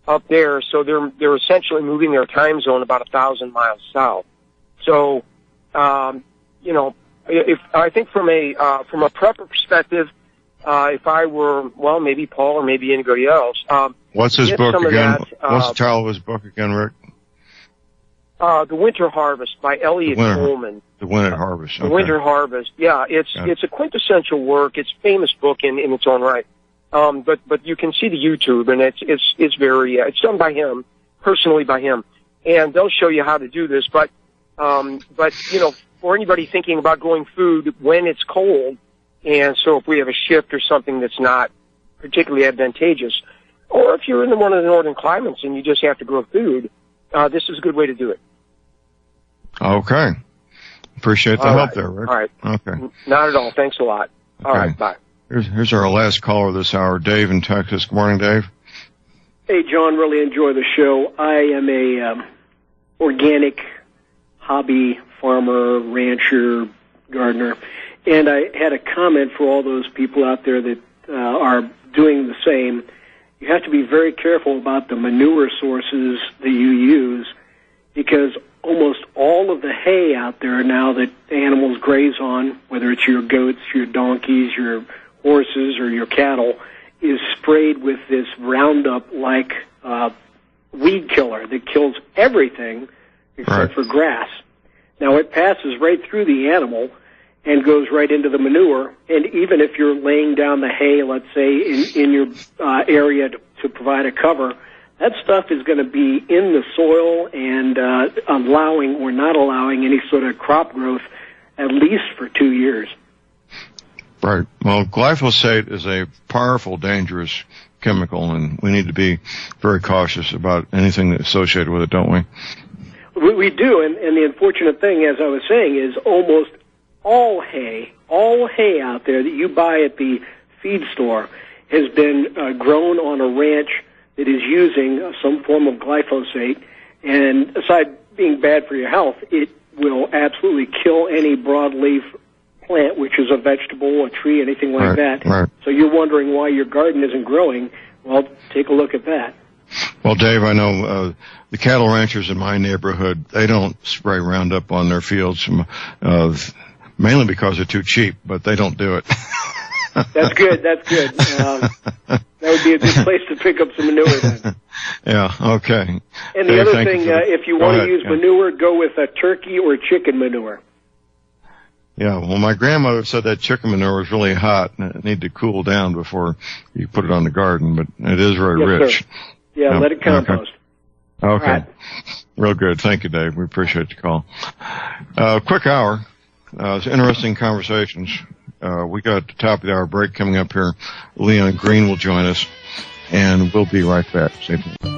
up there. So they're essentially moving their time zone about 1,000 miles south. So, if I think from a prepper perspective, if I were, well, maybe Paul or maybe anybody else. What's his book again? What's the title of his book again, Rick? The Winter Harvest by Elliot Coleman. The Winter Harvest. Okay. The Winter Harvest. Yeah, it's a quintessential work. It's a famous book in its own right. But you can see the YouTube, and it's very it's done by him, personally by him, and they'll show you how to do this. But for anybody thinking about growing food when it's cold, and so if we have a shift or something that's not particularly advantageous, or if you're in one of the northern climates and you just have to grow food, this is a good way to do it. Okay. Appreciate the help there, Rick. All right. Okay. Not at all. Thanks a lot. Okay. All right. Bye. Here's our last caller this hour, Dave in Texas. Good morning, Dave. Hey, John, really enjoy the show. I am a organic hobby farmer, rancher, gardener, and I had a comment for all those people out there that are doing the same. You have to be very careful about the manure sources that you use, because almost all of the hay out there now that animals graze on, whether it's your goats, your donkeys, your horses, or your cattle, is sprayed with this Roundup-like weed killer that kills everything except for grass. Now, it passes right through the animal and goes right into the manure, and even if you're laying down the hay, let's say, in your area to provide a cover, that stuff is going to be in the soil and allowing or not allowing any sort of crop growth at least for 2 years. Right. Well, glyphosate is a powerful, dangerous chemical, and we need to be very cautious about anything that's associated with it, don't we? We do, and the unfortunate thing, as I was saying, is almost all hay out there that you buy at the feed store has been grown on a ranch that is using some form of glyphosate, and aside being bad for your health, it will absolutely kill any broadleaf plant, which is a vegetable, a tree, anything like that. Right. So you're wondering why your garden isn't growing. Well, take a look at that. Well, Dave, I know the cattle ranchers in my neighborhood, they don't spray Roundup on their fields, mainly because they're too cheap, but they don't do it. That's good. That would be a good place to pick up some manure then. Yeah, okay. And the other thing, if you want to use manure, go with a turkey or chicken manure. Yeah, well, my grandmother said that chicken manure was really hot and it needed to cool down before you put it on the garden, but it is very rich. Sir. Yeah, let it compost. Okay. Right. Real good. Thank you, Dave. We appreciate the call. Quick hour. It's interesting conversations. We got the top of the hour break coming up here. Leon Green will join us, and we'll be right back. Stay tuned. All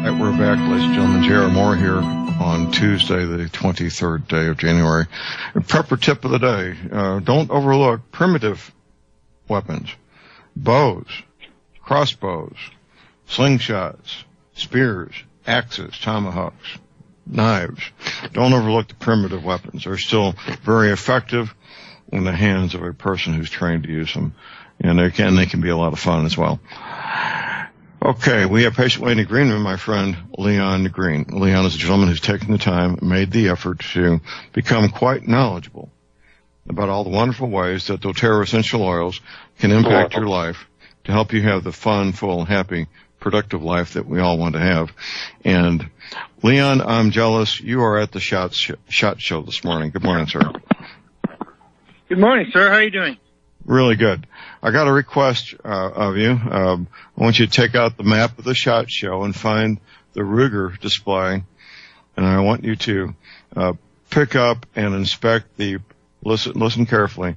right, we're back, ladies and gentlemen. J.R. Moore here on Tuesday, the 23rd day of January. A prepper tip of the day. Don't overlook primitive weapons. Bows, crossbows, slingshots, spears, axes, tomahawks, knives. Don't overlook the primitive weapons. They're still very effective in the hands of a person who's trained to use them. And they can be a lot of fun as well. Okay, we have patient waiting agreement, my friend Leon Green. Leon is a gentleman who's taken the time and made the effort to become quite knowledgeable about all the wonderful ways that doTERRA essential oils can impact your life to help you have the fun, full, happy, productive life that we all want to have. And Leon, I'm jealous. You are at the SHOT Show this morning. Good morning, sir. Good morning, sir. How are you doing? Really good. I got a request of you. I want you to take out the map of the SHOT Show and find the Ruger display, and I want you to pick up and inspect the, listen carefully,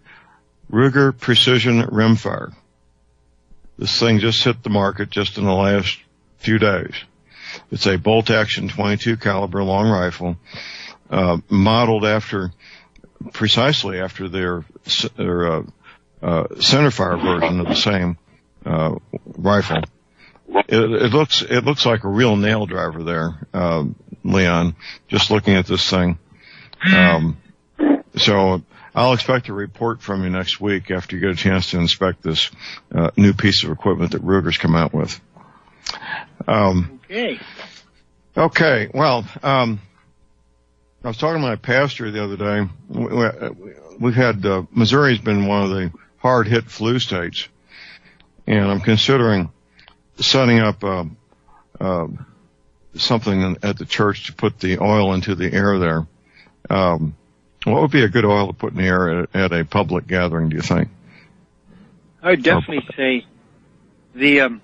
Ruger Precision Rimfire. This thing just hit the market just in the last few days. It's a bolt-action .22 caliber long rifle, modeled precisely after their centerfire version of the same rifle. It looks like a real nail driver there, Leon. Just looking at this thing. So I'll expect a report from you next week after you get a chance to inspect this new piece of equipment that Ruger's come out with. Okay. Okay. Well, I was talking to my pastor the other day. We've had Missouri's been one of the hard-hit flu states, and I'm considering setting up something at the church to put the oil into the air there. What would be a good oil to put in the air at a public gathering, do you think? I would definitely say the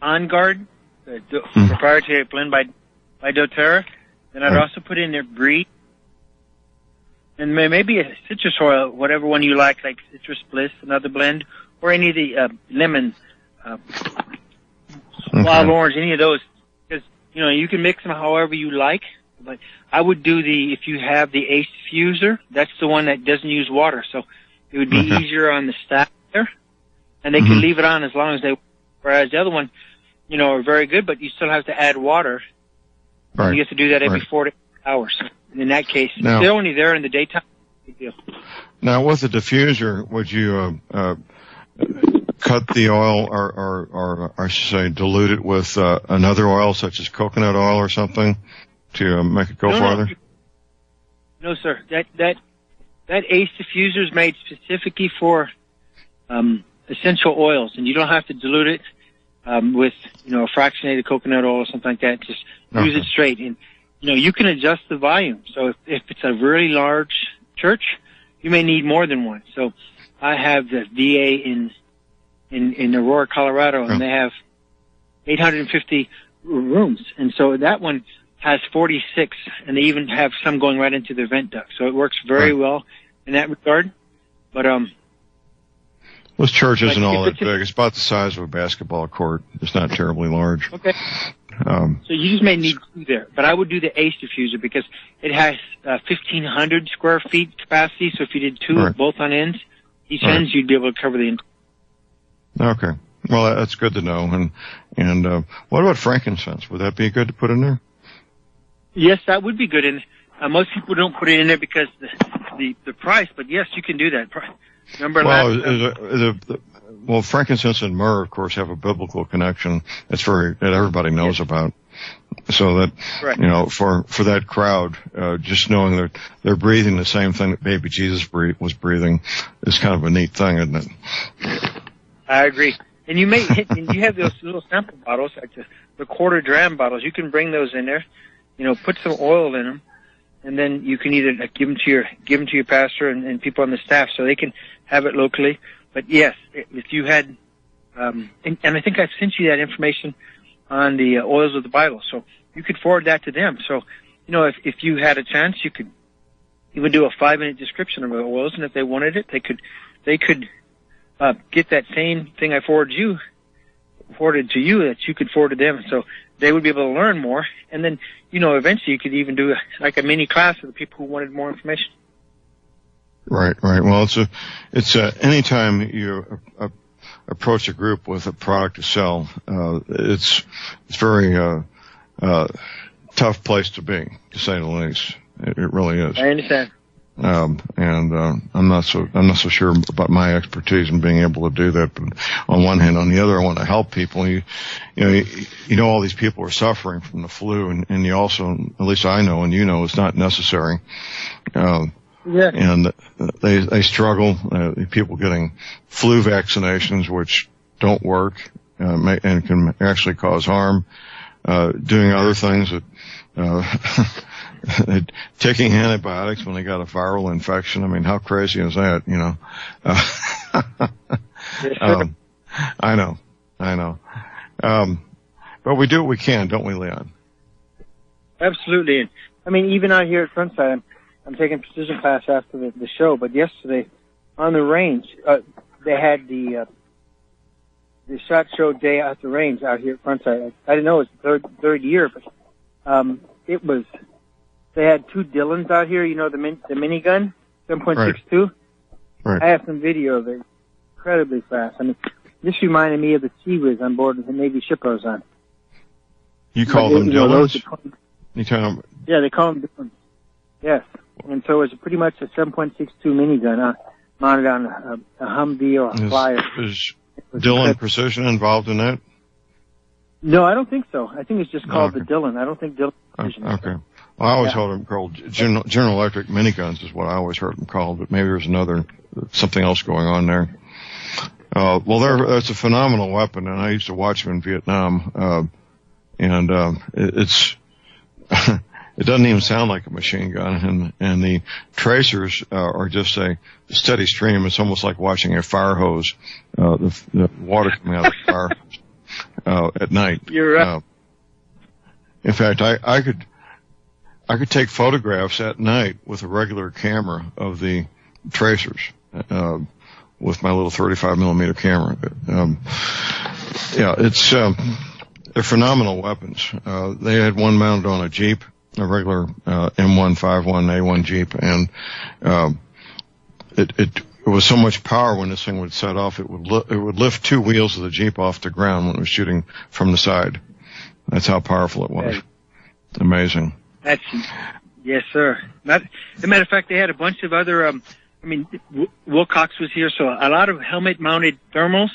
On Guard, the proprietary blend by doTERRA. Then I'd also put in there Breed, and maybe a citrus oil, whatever one you like Citrus Bliss, another blend, or any of the lemon, wild orange, any of those. Because, you can mix them however you like, but I would do if you have the Ace Diffuser, that's the one that doesn't use water, so it would be easier on the staff there, and they can leave it on as long as they, whereas the other one, are very good, but you still have to add water. Right. You have to do that every 4 to 8 hours. And in that case, if they're only there in the daytime, big deal. Now, with the diffuser, would you cut the oil or I should say dilute it with another oil such as coconut oil or something to make it go farther? No, sir. That Ace diffuser is made specifically for essential oils, and you don't have to dilute it with a fractionated coconut oil or something like that. Just use it straight, and you can adjust the volume. So if it's a really large church, you may need more than one. So I have the VA in Aurora, Colorado, and they have 850 rooms, and so that one has 46, and they even have some going right into the vent duct. So it works very well in that regard. But this church isn't all that big. It's about the size of a basketball court. It's not terribly large. Okay. So you just may need two there. But I would do the Ace diffuser because it has 1,500 square feet capacity. So if you did two, both on ends, each ends, you'd be able to cover the entire. Okay. Well, that's good to know. And what about frankincense? Would that be good to put in there? Yes, that would be good. And most people don't put it in there because the price. But yes, you can do that. Remember frankincense and myrrh, of course, have a biblical connection. That everybody knows about. So that for that crowd, just knowing that they're breathing the same thing that baby Jesus was breathing is kind of a neat thing, isn't it? I agree. And you have those little sample bottles, like the quarter dram bottles. You can bring those in there. Put some oil in them, and then you can either give them to your pastor and people on the staff so they can have it locally. But yes, if you had, and I think I've sent you that information on the oils of the Bible, so you could forward that to them. So, if you had a chance, you could even do a 5-minute description of the oils, and if they wanted it, they could get that same thing I forwarded to you that you could forward to them. So they would be able to learn more, and then eventually you could even do a mini class for the people who wanted more information. Right. Well, it's anytime you approach a group with a product to sell, it's very tough place to be, to say the least. It really is. I understand. I'm not so sure about my expertise in being able to do that. But on one hand, on the other, I want to help people. You know, all these people are suffering from the flu, and you also, at least I know, and it's not necessary. Yeah. And they struggle. People getting flu vaccinations, which don't work, and can actually cause harm. Doing other things that, taking antibiotics when they got a viral infection. I mean, how crazy is that? I know. But we do what we can, don't we, Leon? Absolutely. And I mean, even out here at Frontside, I'm taking precision class after the show, but yesterday on the range, they had the SHOT Show day at the range out here at Frontside. I didn't know it was the third year, but they had two Dillons out here, the minigun, 7.62. Right. I have some video of it. Incredibly fast. I mean, this reminded me of the Sea Whiz on board the Navy ship I was on. You call them Dillons? Yeah, they call them Dillons. Yes. And so it's pretty much a 7.62 minigun mounted on a Humvee or a Flyer. Is Dillon Precision involved in that? No, I don't think so. I think it's just called the Dillon. I don't think Dillon Precision. Okay. Well, I always heard them called General Electric miniguns is what I always heard them called, but maybe there's something else going on there. That's a phenomenal weapon, and I used to watch them in Vietnam, it's, it doesn't even sound like a machine gun, and the tracers are just a steady stream. It's almost like watching a fire hose, the water coming out of the fire hose, at night. You're right. In fact, I could take photographs at night with a regular camera of the tracers, with my little 35 millimeter camera. They're phenomenal weapons. They had one mounted on a Jeep, a regular M151A1 Jeep, and it was so much power when this thing would set off, it would lift two wheels of the Jeep off the ground when it was shooting from the side. That's how powerful it was. Amazing. Yes, sir. As a matter of fact, they had a bunch of other, Wilcox was here, so a lot of helmet-mounted thermals,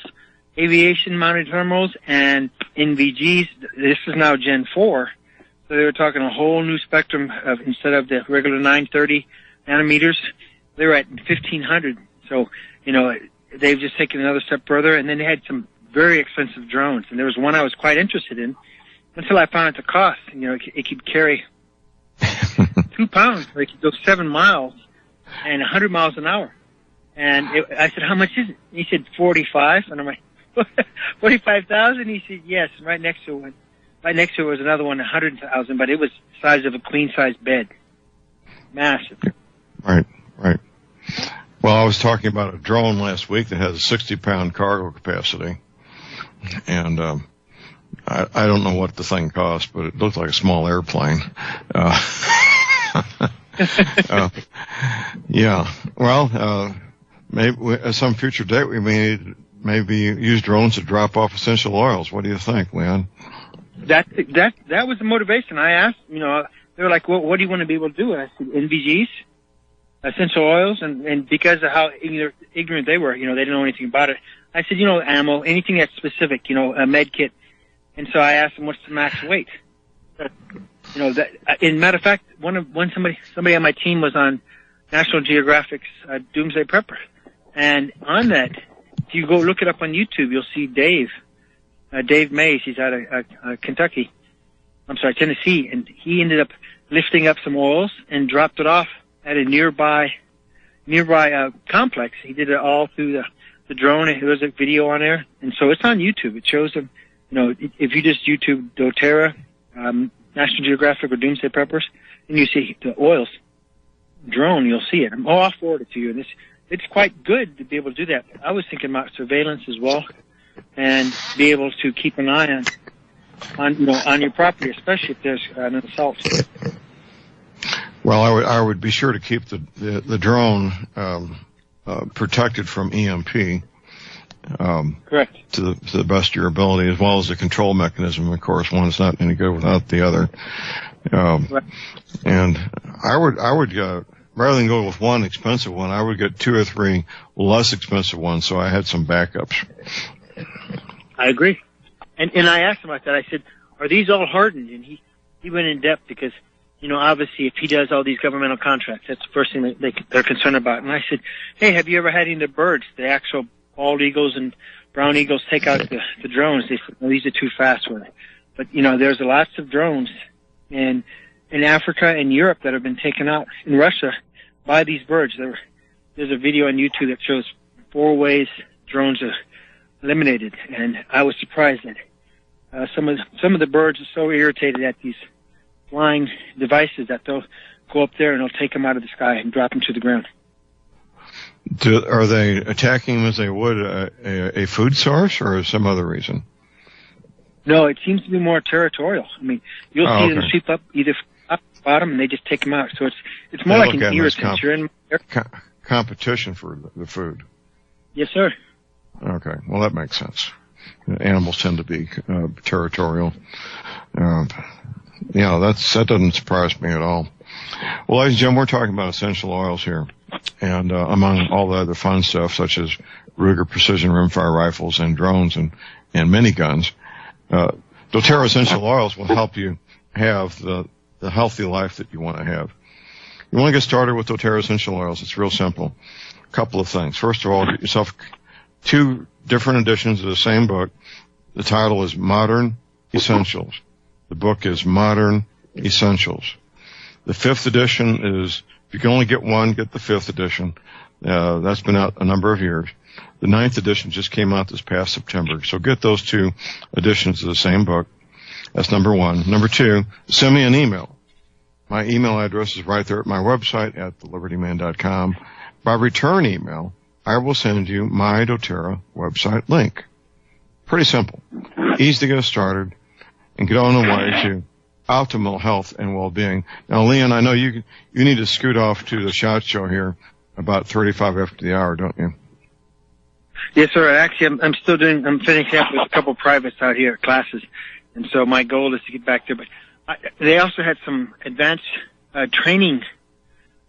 aviation-mounted thermals, and NVGs. This is now Gen 4, so they were talking a whole new spectrum of, instead of the regular 930 nanometers, they were at 1500. So, they've just taken another step further, and then they had some very expensive drones, and there was one I was quite interested in until I found out the cost. It could carry 2 pounds, so it could go 7 miles and 100 miles an hour. And I said, how much is it? He said, 45. And I'm like, 45,000? He said, yes. And right next to it was another one, 100,000, but it was the size of a queen-size bed. Massive. Right. Well, I was talking about a drone last week that has a 60-pound cargo capacity. And, I don't know what the thing cost, but it looked like a small airplane. Maybe at some future date we may maybe use drones to drop off essential oils. What do you think, Leon? That was the motivation. I asked, they were like, well, what do you want to be able to do? And I said, NVGs, essential oils, and because of how ignorant they were, they didn't know anything about it. I said, ammo, anything that's specific, a med kit. And so I asked him, what's the max weight? In matter of fact, somebody on my team was on National Geographic's Doomsday Prepper. And on that, if you go look it up on YouTube, you'll see Dave Mays. He's out of Tennessee. And he ended up lifting up some oils and dropped it off at a nearby complex. He did it all through the drone. There was a video on there. And so it's on YouTube. It shows them. If you just YouTube doTERRA, National Geographic or Doomsday Preppers, and you see the oils drone, you'll see it. I'll forward it to you. And it's quite good to be able to do that. I was thinking about surveillance as well, and be able to keep an eye on your property, especially if there's an assault. Well, I would be sure to keep the drone protected from EMP. Correct. To the best of your ability, as well as the control mechanism. Of course, one's not any good without the other. Right. And I would rather than go with one expensive one, I would get 2 or 3 less expensive ones, so I had some backups. I agree. And I asked him about that. I said, are these all hardened? And he went in depth because, obviously if he does all these governmental contracts, that's the first thing they're concerned about. And I said, hey, have you ever had any of the birds, the actual bald eagles and brown eagles, take out the drones? They said, well, these are too fast for it. But, there's lots of drones in Africa and Europe that have been taken out in Russia by these birds. There's a video on YouTube that shows 4 ways drones are eliminated, and I was surprised that some of the birds are so irritated at these flying devices that they'll go up there and they'll take them out of the sky and drop them to the ground. Are they attacking them as they would a food source, or some other reason? No, it seems to be more territorial. I mean, you'll see them sweep up either up the bottom and they just take them out. So it's more like an irritant. You're in competition for the food. Yes, sir. Okay, well that makes sense. Animals tend to be territorial. That doesn't surprise me at all. Well, ladies and gentlemen, we're talking about essential oils here, and among all the other fun stuff such as Ruger precision rimfire rifles and drones and miniguns, doTERRA essential oils will help you have the healthy life that you want to have. You want to get started with doTERRA essential oils. It's real simple. A couple of things. First of all, get yourself 2 different editions of the same book. The title is Modern Essentials. The book is Modern Essentials. The 5th edition is, if you can only get one, get the 5th edition. That's been out a number of years. The 9th edition just came out this past September. So get those 2 editions of the same book. That's number 1. Number 2, send me an email. My email address is right there at my website at thelibertyman.com. By return email, I will send you my doTERRA website link. Pretty simple. Easy to get started and get on the way to optimal health and well-being. Now, Leon, I know you need to scoot off to the SHOT Show here about 35 after the hour, don't you? Yes, sir. Actually, I'm finishing up with a couple privates out here at classes, and so my goal is to get back there. But they also had some advanced training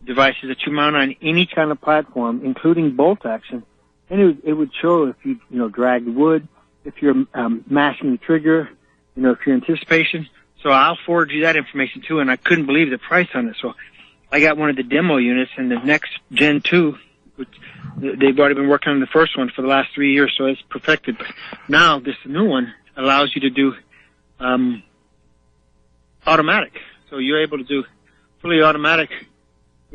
devices that you mount on any kind of platform, including bolt action, and it would show if you drag wood, if you're mashing the trigger, if you're anticipation. So I'll forward you that information too, and I couldn't believe the price on it. So I got one of the demo units, and the next Gen 2, which they've already been working on the first one for the last 3 years, so it's perfected. But now this new one allows you to do automatic. So you're able to do fully automatic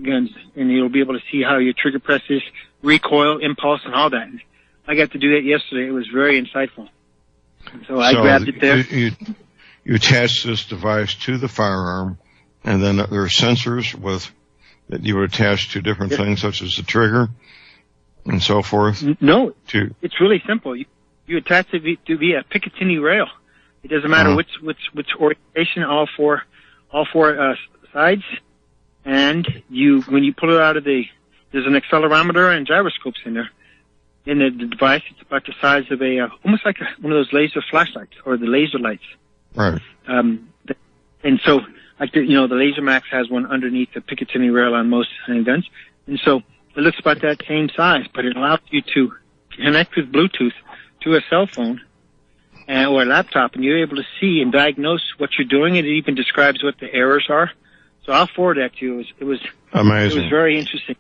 guns, and you'll be able to see how your trigger presses, recoil, impulse, and all that. And I got to do that yesterday. It was very insightful. And so I grabbed it there. You attach this device to the firearm, and then there are sensors that you would attach to different things, such as the trigger and so forth. No, it's really simple. You attach it via Picatinny rail. It doesn't matter which orientation, all four sides. And when you pull it out of there's an accelerometer and gyroscopes in there. In the device, it's about the size of almost like one of those laser flashlights or the laser lights. Right. And so, like the Laser Max has one underneath the Picatinny rail on most handguns, and so it looks about that same size, but it allows you to connect with Bluetooth to a cell phone or a laptop, and you're able to see and diagnose what you're doing. It even describes what the errors are. So I'll forward that to you. It was amazing. It was very interesting.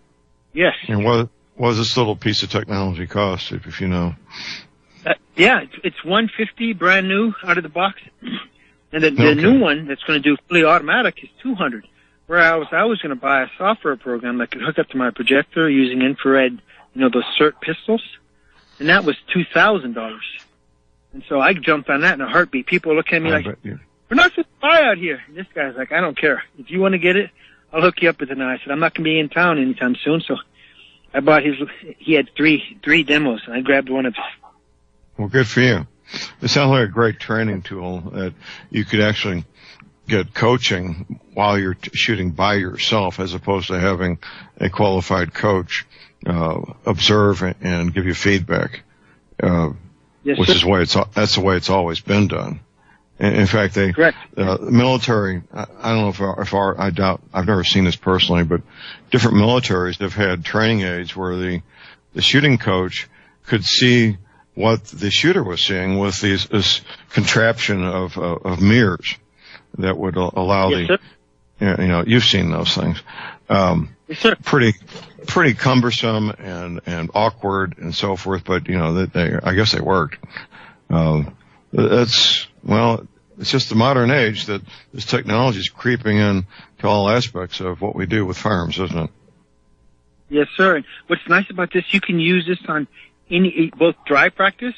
Yes. And what does this little piece of technology cost, if you know? It's $150 brand new out of the box, and the new one that's going to do fully automatic is $200. Whereas I was going to buy a software program that could hook up to my projector using infrared, those CERT pistols, and that was $2,000. And so I jumped on that in a heartbeat. People look at me like, "We're not supposed to buy out here." And this guy's like, "I don't care. If you want to get it, I'll hook you up with it." And I said, "I'm not going to be in town anytime soon," so I bought he had three demos, and I grabbed one of his. Well, good for you. It sounds like a great training tool that you could actually get coaching while you're shooting by yourself, as opposed to having a qualified coach observe and give you feedback. Yes, which is that's the way it's always been done. In fact, military, I don't know I doubt, I've never seen this personally, but different militaries have had training aids where the shooting coach could see what the shooter was seeing with this contraption of mirrors that would allow you've seen those things. Yes, sir. Pretty cumbersome and awkward and so forth, but I guess they worked. It's just the modern age that this technology is creeping in to all aspects of what we do with firearms, isn't it? Yes, sir. And what's nice about this, you can use this on both dry practice,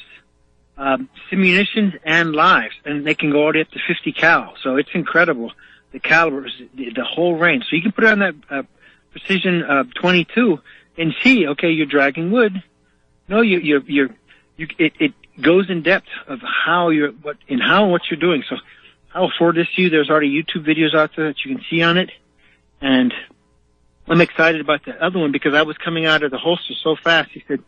simunitions, and lives, and they can go all the way up to 50 cal. So it's incredible. The calibers, the whole range. So you can put it on that precision 22 and see. Okay, you're dragging wood. No, it goes in depth of what you're doing. So I'll forward this to you. There's already YouTube videos out there that you can see on it, and I'm excited about the other one because I was coming out of the holster so fast. He said,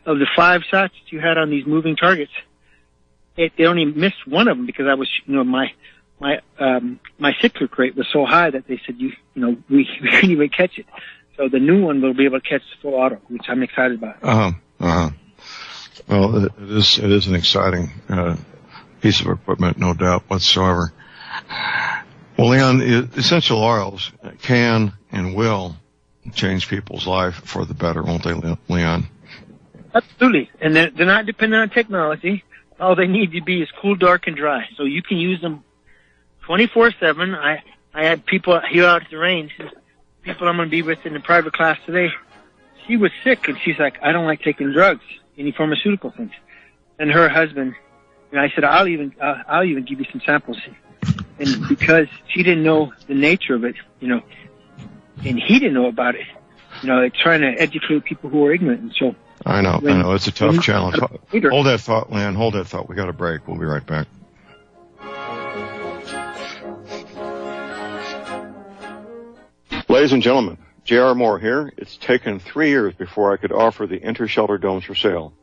of the 5 shots that you had on these moving targets, they only missed one of them because I was, my cyclic rate was so high that they said, we couldn't even catch it. So the new one will be able to catch full auto, which I'm excited about. Well, it is an exciting piece of equipment, no doubt whatsoever. Well, Leon, essential oils can and will change people's life for the better, won't they, Leon? Absolutely. And they're not dependent on technology. All they need to be is cool, dark, and dry. So you can use them 24/7. I had people here out at the range, people I'm going to be with in the private class today. She was sick, and she's like, I don't like taking drugs, any pharmaceutical things. And her husband, I said, I'll even give you some samples. And because she didn't know the nature of it, and he didn't know about it, it's trying to educate people who are ignorant. And so I know. It's a tough challenge. Hold that thought, Leon. Hold that thought. We got a break. We'll be right back. Ladies and gentlemen, J.R. Moore here. It's taken 3 years before I could offer the inter-shelter domes for sale.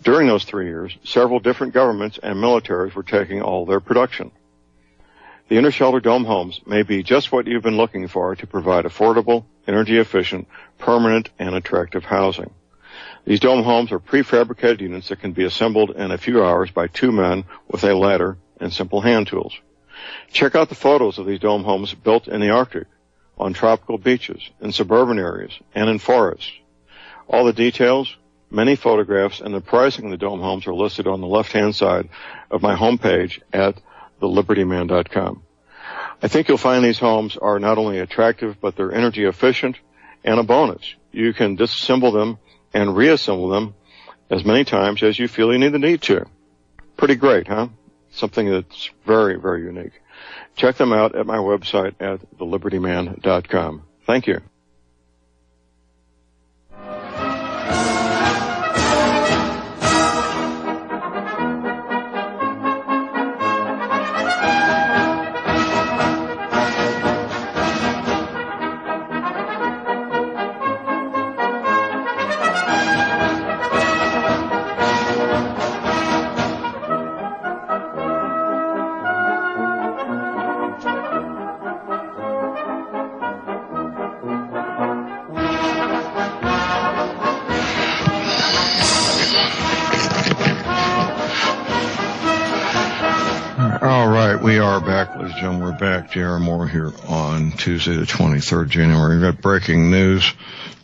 During those 3 years, several different governments and militaries were taking all their production. The inter-shelter dome homes may be just what you've been looking for to provide affordable, energy-efficient, permanent, and attractive housing. These dome homes are prefabricated units that can be assembled in a few hours by 2 men with a ladder and simple hand tools. Check out the photos of these dome homes built in the Arctic, on tropical beaches, in suburban areas, and in forests. All the details, many photographs, and the pricing of the dome homes are listed on the left-hand side of my homepage at thelibertyman.com. I think you'll find these homes are not only attractive, but they're energy efficient, and a bonus. You can disassemble them and reassemble them as many times as you feel you need to. Pretty great, huh? Something that's very, very unique. Check them out at my website at thelibertyman.com. Thank you. We are back, ladies and gentlemen. We're back. J.R. Moore here on Tuesday, the 23rd January. We've got breaking news.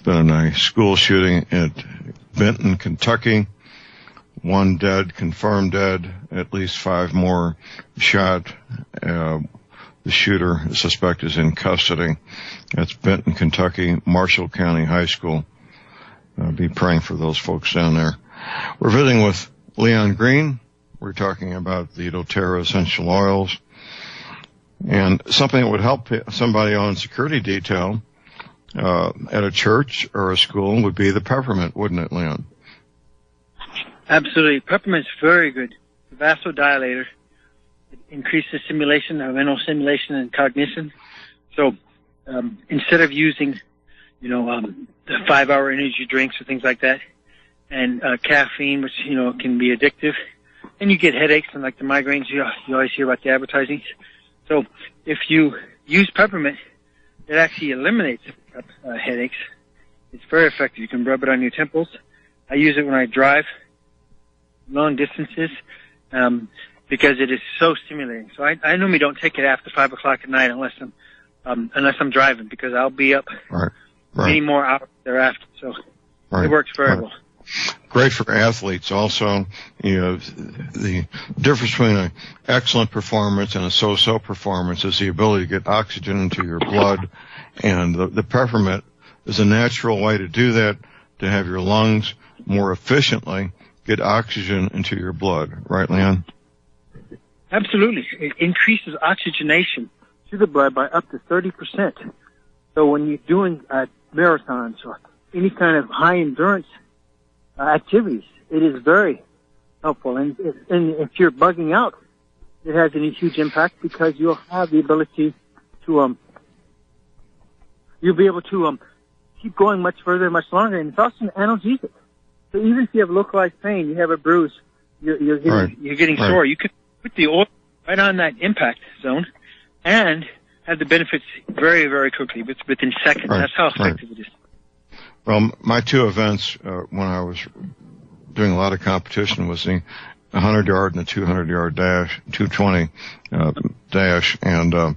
Been a school shooting at Benton, Kentucky. 1 dead, confirmed dead. At least 5 more shot. The shooter, the suspect, is in custody. That's Benton, Kentucky, Marshall County High School. Be praying for those folks down there. We're visiting with Leon Green. We're talking about the doTERRA essential oils, and something that would help somebody on security detail at a church or a school would be the peppermint, wouldn't it, Leon? Absolutely. Peppermint's very good. It's a vasodilator. It increases stimulation, mental stimulation, and cognition. So instead of using, the 5-hour energy drinks or things like that, and caffeine, which, can be addictive, and you get headaches and like the migraines you always hear about the advertising. So if you use peppermint, it actually eliminates headaches. It's very effective. You can rub it on your temples. I use it when I drive long distances because it is so stimulating. So I normally don't take it after 5 o'clock at night unless I'm driving, because I'll be up many more hours thereafter. So it works very well. Great for athletes also. The difference between an excellent performance and a so-so performance is the ability to get oxygen into your blood, and the peppermint is a natural way to do that, to have your lungs more efficiently get oxygen into your blood. Right, Leon? Absolutely. It increases oxygenation to the blood by up to 30%. So when you're doing marathons or any kind of high endurance activities, it is very helpful. And if you're bugging out, it has a huge impact because you'll have the ability to you'll be able to keep going much further, much longer, and it's also analgesic. So even if you have localized pain, you have a bruise, you're getting sore, you can put the oil right on that impact zone and have the benefits very, very quickly, within seconds. That's how effective it is. Well, my two events when I was doing a lot of competition was the 100-yard and the 200-yard dash, 220 dash, and the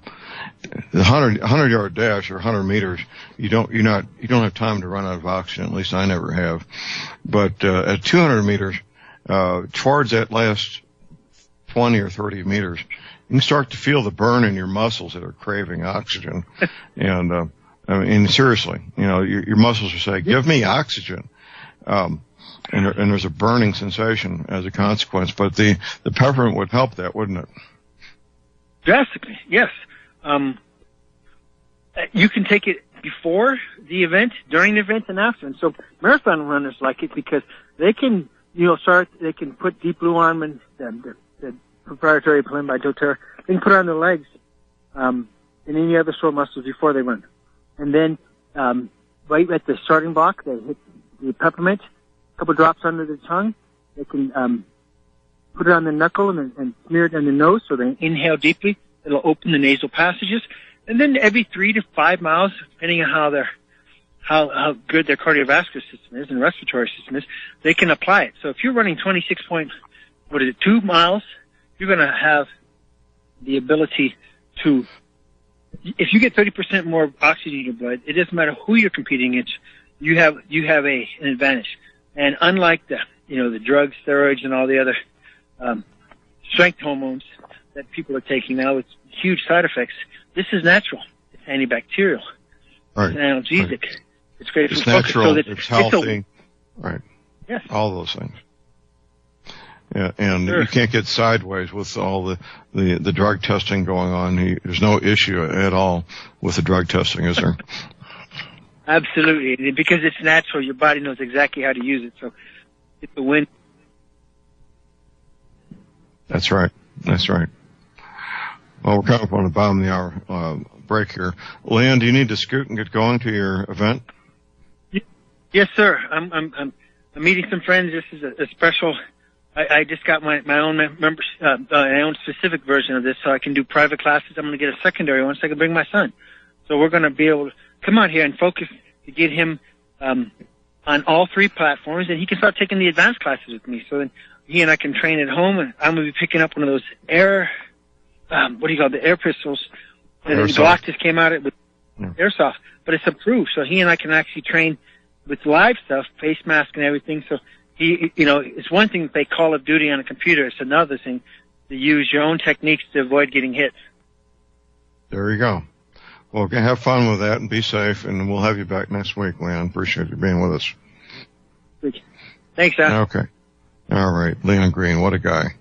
100-yard dash or 100 meters. You don't have time to run out of oxygen. At least I never have. But at 200 meters, towards that last 20 or 30 meters, you can start to feel the burn in your muscles that are craving oxygen. And I mean, seriously, your muscles are saying, "Give me oxygen." And there's a burning sensation as a consequence. But the peppermint would help that, wouldn't it? Drastically, yes. You can take it before the event, during the event, and after. And so marathon runners like it because they can, they can put Deep Blue on the proprietary plan by doTERRA. They can put it on their legs and any other sore muscles before they run. And then right at the starting block, they hit the peppermint, a couple drops under the tongue. They can put it on the knuckle and smear it on the nose so they inhale deeply. It'll open the nasal passages. And then every 3 to 5 miles, depending on how good their cardiovascular system is and respiratory system is, they can apply it. So if you're running 2 miles, you're going to have the ability to, if you get 30% more oxygen in your blood, it doesn't matter who you're competing against, you have an advantage. And unlike the drugs, steroids, and all the other strength hormones that people are taking now with huge side effects, this is natural. It's antibacterial. Right. It's analgesic. Right. It's great for focus. Natural. It's healthy. Right. Yes. All those things. Yeah, and sure. You can't get sideways with all the drug testing going on. There's no issue at all with the drug testing, is there? Absolutely. Because it's natural, your body knows exactly how to use it. So it's a win. That's right. That's right. Well, we're coming up on the bottom of the hour break here. Leon, do you need to scoot and get going to your event? Yes, sir. I'm meeting some friends. This is a special. I just got my own my own specific version of this, so I can do private classes. I'm going to get a secondary one so I can bring my son. So we're going to be able to come out here and focus to get him on all 3 platforms, and he can start taking the advanced classes with me. So then he and I can train at home, and I'm going to be picking up one of those air pistols. And the Glock just came out with airsoft, but it's approved, so he and I can actually train with live stuff, face mask and everything. So it's one thing to play Call of Duty on a computer. It's another thing to use your own techniques to avoid getting hit. There you go. Well, have fun with that and be safe, and we'll have you back next week, Leon. Appreciate you being with us. Thanks, Al. Okay. All right. Leon Green, what a guy.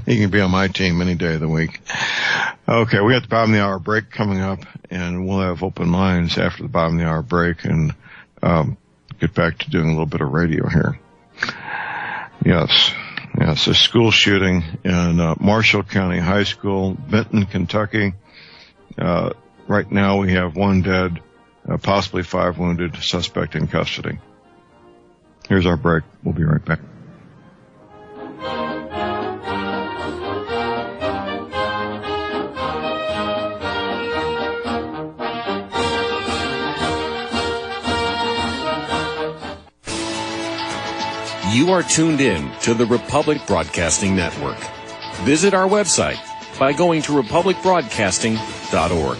He can be on my team any day of the week. Okay, we got the bottom of the hour break coming up, and we'll have open lines after the bottom of the hour break and get back to doing a little bit of radio here. Yes, a school shooting in Marshall County High School, Benton, Kentucky. Right now we have 1 dead, possibly 5 wounded, suspect in custody. Here's our break. We'll be right back. You are tuned in to the Republic Broadcasting Network. Visit our website by going to republicbroadcasting.org.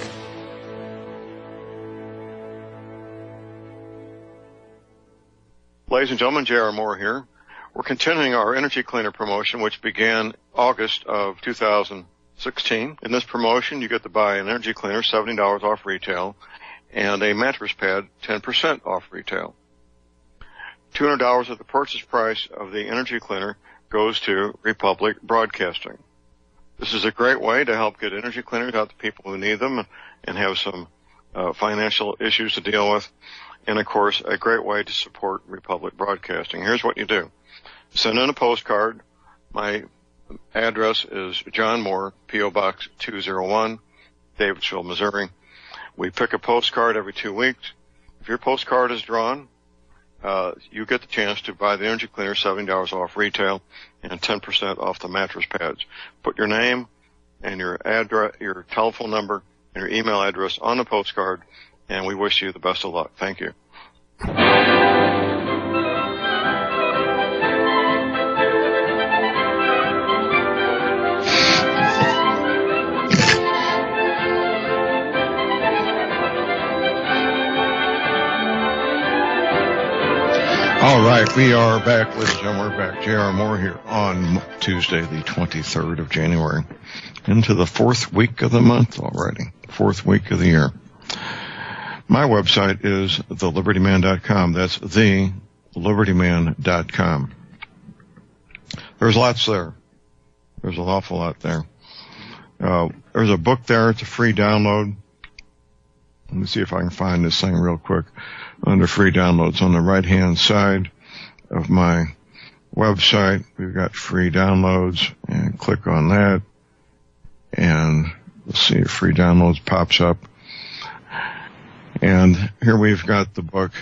Ladies and gentlemen, J.R. Moore here. We're continuing our Energy Cleaner promotion, which began August of 2016. In this promotion, you get to buy an energy cleaner, $70 off retail, and a mattress pad 10% off retail. $200 of the purchase price of the energy cleaner goes to Republic Broadcasting. This is a great way to help get energy cleaners out to people who need them and have some financial issues to deal with. And, of course, a great way to support Republic Broadcasting. Here's what you do. Send in a postcard. My address is John Moore, P.O. Box 201, Davidsville, Missouri. We pick a postcard every 2 weeks. If your postcard is drawn, you get the chance to buy the energy cleaner $70 off retail and 10% off the mattress pads. Put your name and your address, your telephone number, and your email address on the postcard, and we wish you the best of luck. Thank you. All right, we are back, ladies and gentlemen. We're back. J.R. Moore here on Tuesday, the 23rd of January, into the fourth week of the month already, fourth week of the year. My website is thelibertyman.com. That's thelibertyman.com. There's lots there. There's an awful lot there. There's a book there. It's a free download. Let me see if I can find this thing real quick. Under free downloads on the right-hand side of my website, we've got free downloads, and click on that, and let's see if free downloads pops up. And here we've got the book.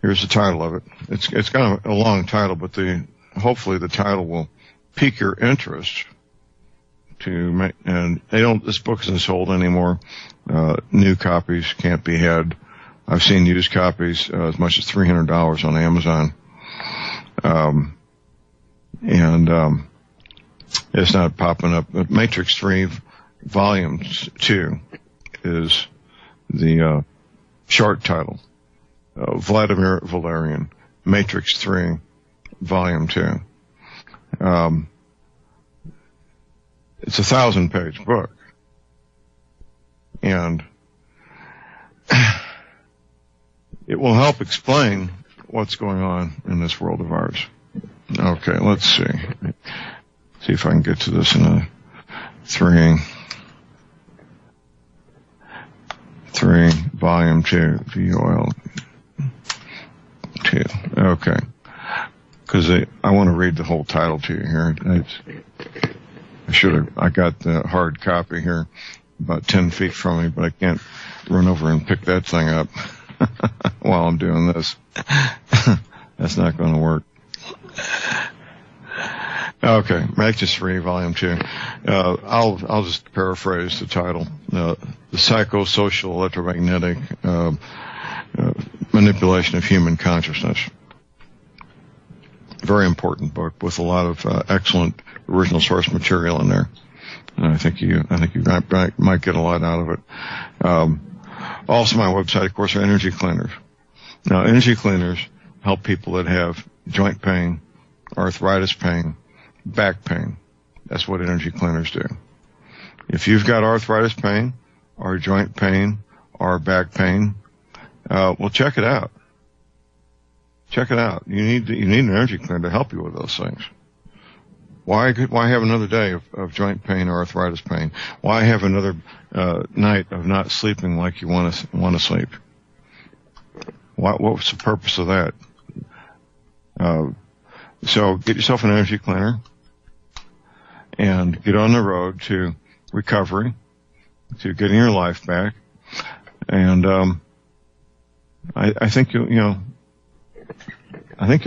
Here's the title of it. It's kind of a long title, but hopefully the title will pique your interest. This book isn't sold anymore. New copies can't be had. I've seen used copies as much as $300 on Amazon. It's not popping up. But Matrix 3 Volume 2 is the short title. Vladimir Valerian, Matrix 3 Volume 2. It's a 1,000-page book. And it will help explain what's going on in this world of ours. Okay, let's see. See if I can get to this in a 3 Volume 2, VOL 2. Okay. Because I want to read the whole title to you here. I got the hard copy here about 10 feet from me, but I can't run over and pick that thing up while I'm doing this. That's not going to work. Okay, Matrix 3, Volume 2. I'll just paraphrase the title. The psychosocial electromagnetic manipulation of human consciousness. Very important book with a lot of excellent original source material in there. And I think you might get a lot out of it. Also, my website, of course, are energy cleaners. Now, energy cleaners help people that have joint pain, arthritis pain, back pain. That's what energy cleaners do. If you've got arthritis pain, or joint pain, or back pain, well, check it out. Check it out. You need an energy cleaner to help you with those things. Why have another day of joint pain or arthritis pain? Why have another night of not sleeping like you want to sleep? What's the purpose of that? So get yourself an energy cleaner and get on the road to recovery, to getting your life back. And I think you'll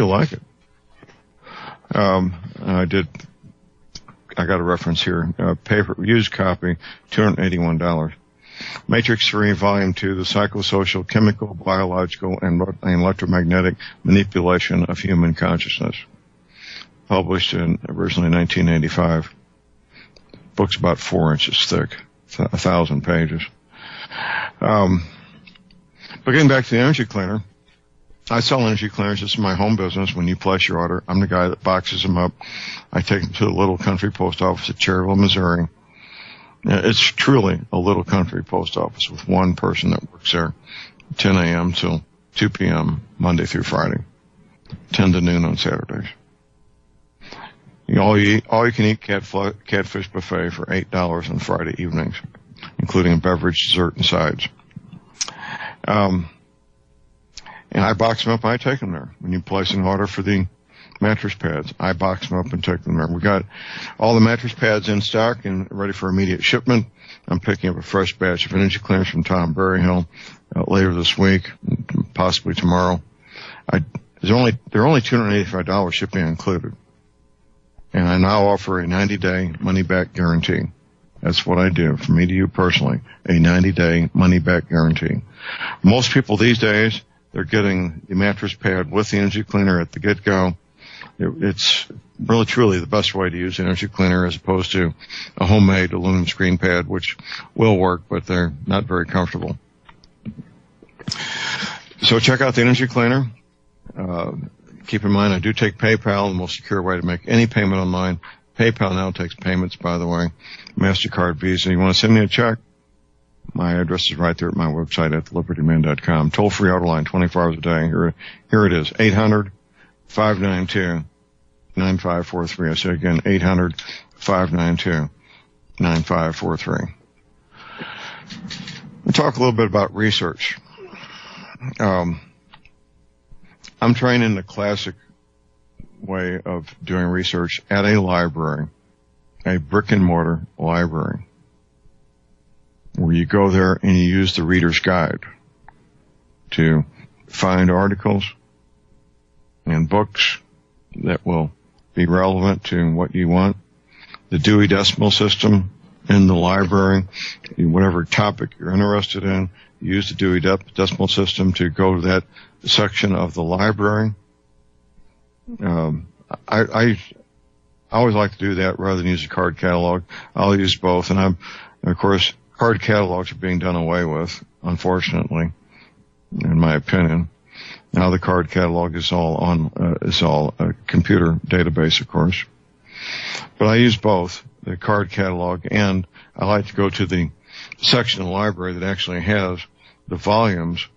like it. I got a reference here. Used copy, $281. Matrix 3, Volume 2, The Psychosocial, Chemical, Biological, and Electromagnetic Manipulation of Human Consciousness. Published originally in 1985. Book's about 4 inches thick, 1,000 pages. But getting back to the energy cleaner, I sell energy cleaners. This is my home business. When you place your order, I'm the guy that boxes them up. I take them to the little country post office at Cherryville, Missouri. It's truly a little country post office with one person that works there 10 a.m. till 2 p.m. Monday through Friday, 10 to noon on Saturdays. All you can eat catfish buffet for $8 on Friday evenings, including a beverage, dessert, and sides. And I box them up. I take them there. When you place an order for the mattress pads, I box them up and take them there. We got all the mattress pads in stock and ready for immediate shipment. I'm picking up a fresh batch of energy cleaners from Tom Berryhill later this week, possibly tomorrow. They're only $285 shipping included. And I now offer a 90-day money-back guarantee. That's what I do, from me to you personally, a 90-day money-back guarantee. Most people these days, they're getting the mattress pad with the energy cleaner at the get-go. It's really, truly the best way to use the energy cleaner as opposed to a homemade aluminum screen pad, which will work, but they're not very comfortable. So check out the energy cleaner. Keep in mind, I do take PayPal, the most secure way to make any payment online. PayPal now takes payments, by the way. MasterCard, Visa. You want to send me a check? My address is right there at my website at thelibertyman.com. Toll-free auto line, 24 hours a day. Here it is, 800-592-9543. I say again, 800-592-9543. We'll talk a little bit about research. I'm trained in the classic way of doing research at a library, a brick and mortar library, where you go there and you use the reader's guide to find articles and books that will be relevant to what you want. The Dewey Decimal System in the library, whatever topic you're interested in, use the Dewey Decimal System to go to that section of the library. I always like to do that rather than use a card catalog. I'll use both, and of course, card catalogs are being done away with, unfortunately, in my opinion. Now the card catalog is all a computer database, of course. But I use both, the card catalog, and I like to go to the section of the library that actually has the volumes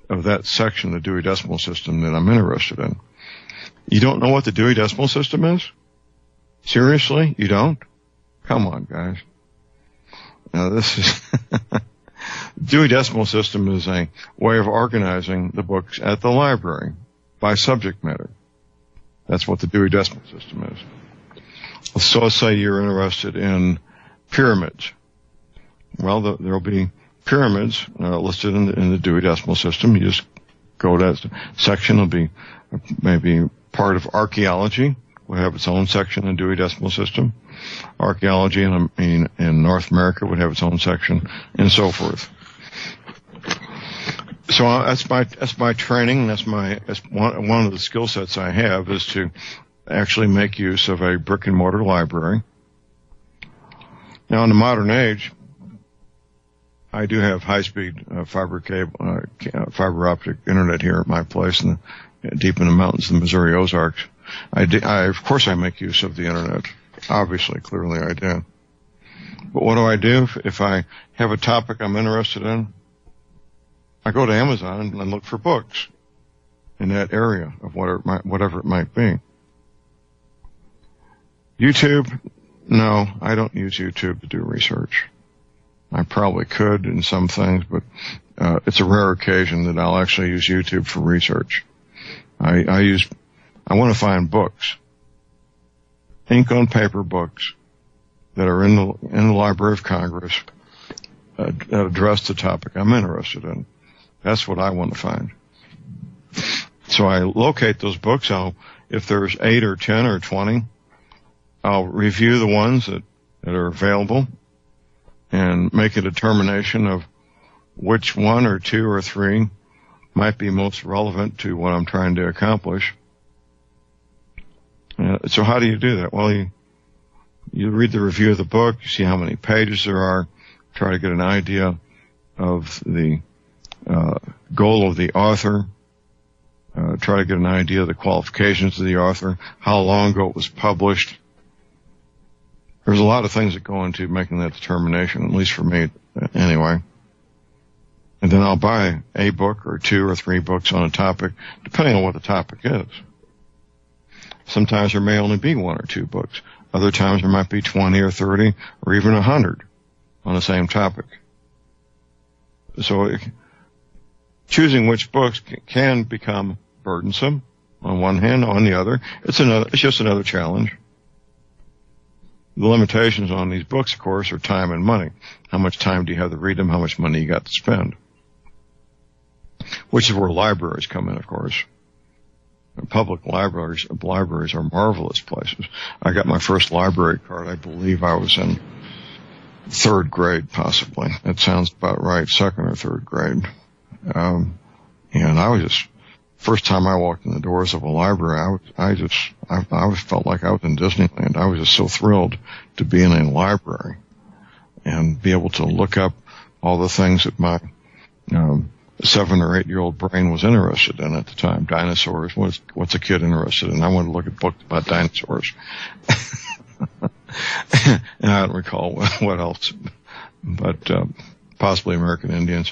of that section of the Dewey Decimal System that I'm interested in. You don't know what the Dewey Decimal System is? Seriously? You don't? Come on, guys. Now this is Dewey Decimal System is a way of organizing the books at the library by subject matter. That's what the Dewey Decimal System is. So let's say you're interested in pyramids. Well, there'll be pyramids listed in the Dewey Decimal System. You just go to that section. It'll be maybe part of archaeology. Would have its own section in the Dewey Decimal System. Archaeology in North America would have its own section, and so forth. So that's my training. That's one of the skill sets I have is to actually make use of a brick and mortar library. Now, in the modern age, I do have high-speed fiber optic internet here at my place, deep in the mountains of the Missouri Ozarks. Of course, I make use of the internet. Obviously, clearly, I do. But what do? If I have a topic I'm interested in, I go to Amazon and look for books in that area of whatever it might be. YouTube? No, I don't use YouTube to do research. I probably could in some things, but it's a rare occasion that I'll actually use YouTube for research. I want to find books, ink on paper books that are in the Library of Congress that address the topic I'm interested in. That's what I want to find. So I locate those books. If there's 8 or 10 or 20, I'll review the ones that are available and make a determination of which 1 or 2 or 3 might be most relevant to what I'm trying to accomplish. So how do you do that? Well, you read the review of the book, you see how many pages there are, try to get an idea of the goal of the author, try to get an idea of the qualifications of the author, how long ago it was published, There's a lot of things that go into making that determination, at least for me, anyway. And then I'll buy a book or 2 or 3 books on a topic, depending on what the topic is. Sometimes there may only be 1 or 2 books. Other times there might be 20 or 30 or even 100 on the same topic. So choosing which books can become burdensome on one hand. On the other, it's just another challenge. The limitations on these books, of course, are time and money. How much time do you have to read them? How much money you got to spend? Which is where libraries come in, of course. Public libraries are marvelous places. I got my first library card, I believe I was in 3rd grade, possibly. That sounds about right, 2nd or 3rd grade. And I was just, first time I walked in the doors of a library, I always felt like I was in Disneyland. I was just so thrilled to be in a library and be able to look up all the things that my 7 or 8-year-old brain was interested in at the time. Dinosaurs. What's a kid interested in? I wanted to look at books about dinosaurs. And I don't recall what else, but possibly American Indians.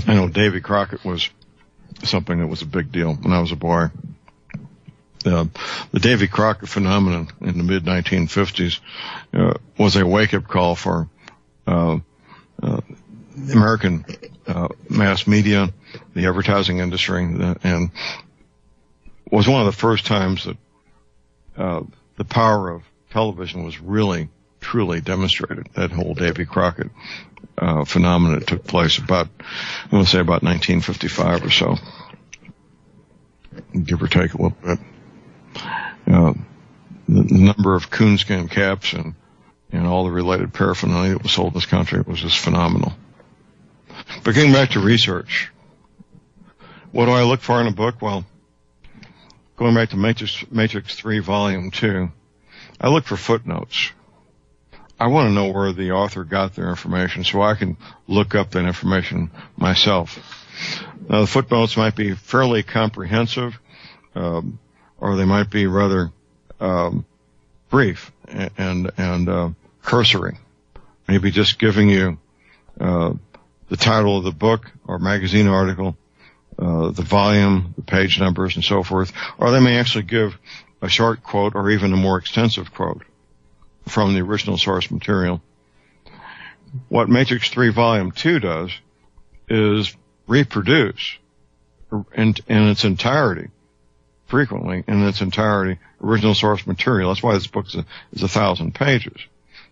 I know Davy Crockett was something that was a big deal when I was a boy. The Davy Crockett phenomenon in the mid-1950s was a wake-up call for American mass media, the advertising industry, and was one of the first times that the power of television was really, truly demonstrated. That whole Davy Crockett phenomenon took place about 1955 or so, give or take a little bit. The number of coonskin caps and all the related paraphernalia that was sold in this country was just phenomenal. But getting back to research, what do I look for in a book? Well, going back to Matrix 3, Volume 2, I look for footnotes. I want to know where the author got their information so I can look up that information myself. Now, the footnotes might be fairly comprehensive, or they might be rather brief and cursory. Maybe just giving you the title of the book or magazine article, the volume, the page numbers, and so forth. Or they may actually give a short quote or even a more extensive quote from the original source material. What Matrix 3 Volume 2 does is reproduce in its entirety, frequently in its entirety, original source material. That's why this book is 1,000 pages,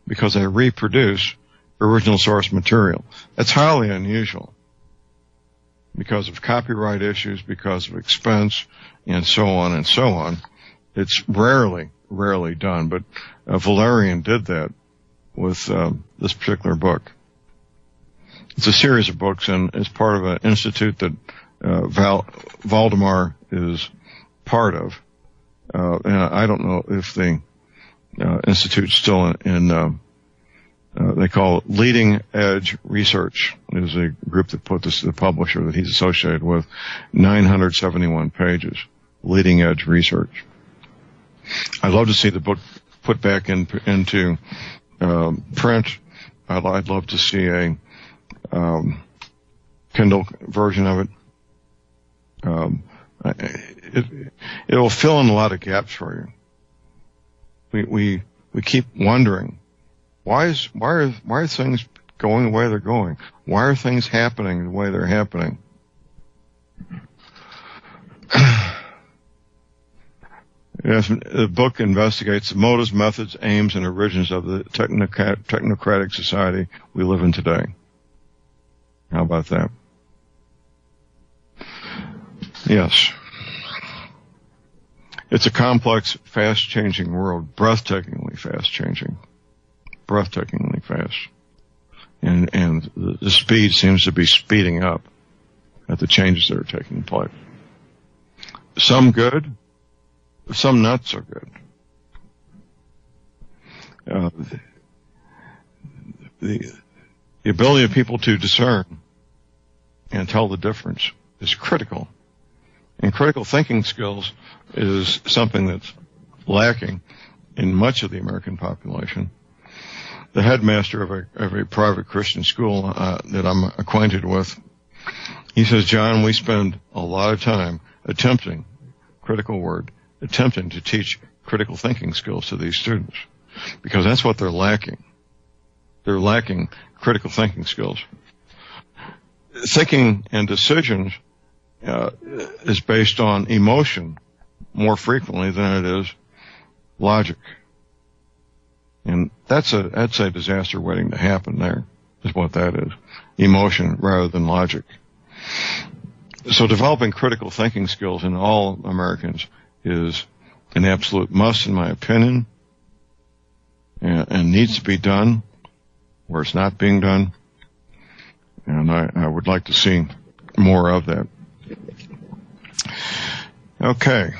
because they reproduce original source material. That's highly unusual because of copyright issues, because of expense, and so on and so on. It's rarely done, but Valerian did that with this particular book. It's a series of books, and it's part of an institute that Valdemar is part of. And I don't know if the institute's still in they call it Leading Edge Research. It is a group that put this to the publisher that he's associated with. 971 pages. Leading Edge Research. I'd love to see the book put back into print. I'd love to see a Kindle version of it. It will fill in a lot of gaps for you. We keep wondering, why are things going the way they're going? Why are things happening the way they're happening? The book investigates the motives, methods, aims, and origins of the technocratic society we live in today. How about that? Yes. It's a complex, fast-changing world, breathtakingly fast-changing. Breathtakingly fast. And the speed seems to be speeding up at the changes that are taking place. Some good, some not so good. The ability of people to discern and tell the difference is critical. And critical thinking skills is something that's lacking in much of the American population. The headmaster of a private Christian school that I'm acquainted with, he says, John, we spend a lot of time attempting to teach critical thinking skills to these students, because that's what they're lacking. They're lacking critical thinking skills. Thinking and decisions is based on emotion more frequently than it is logic. And that's a disaster waiting to happen there, is what that is. Emotion rather than logic. So developing critical thinking skills in all Americans is an absolute must, in my opinion, and needs to be done where it's not being done. And I would like to see more of that. Okay.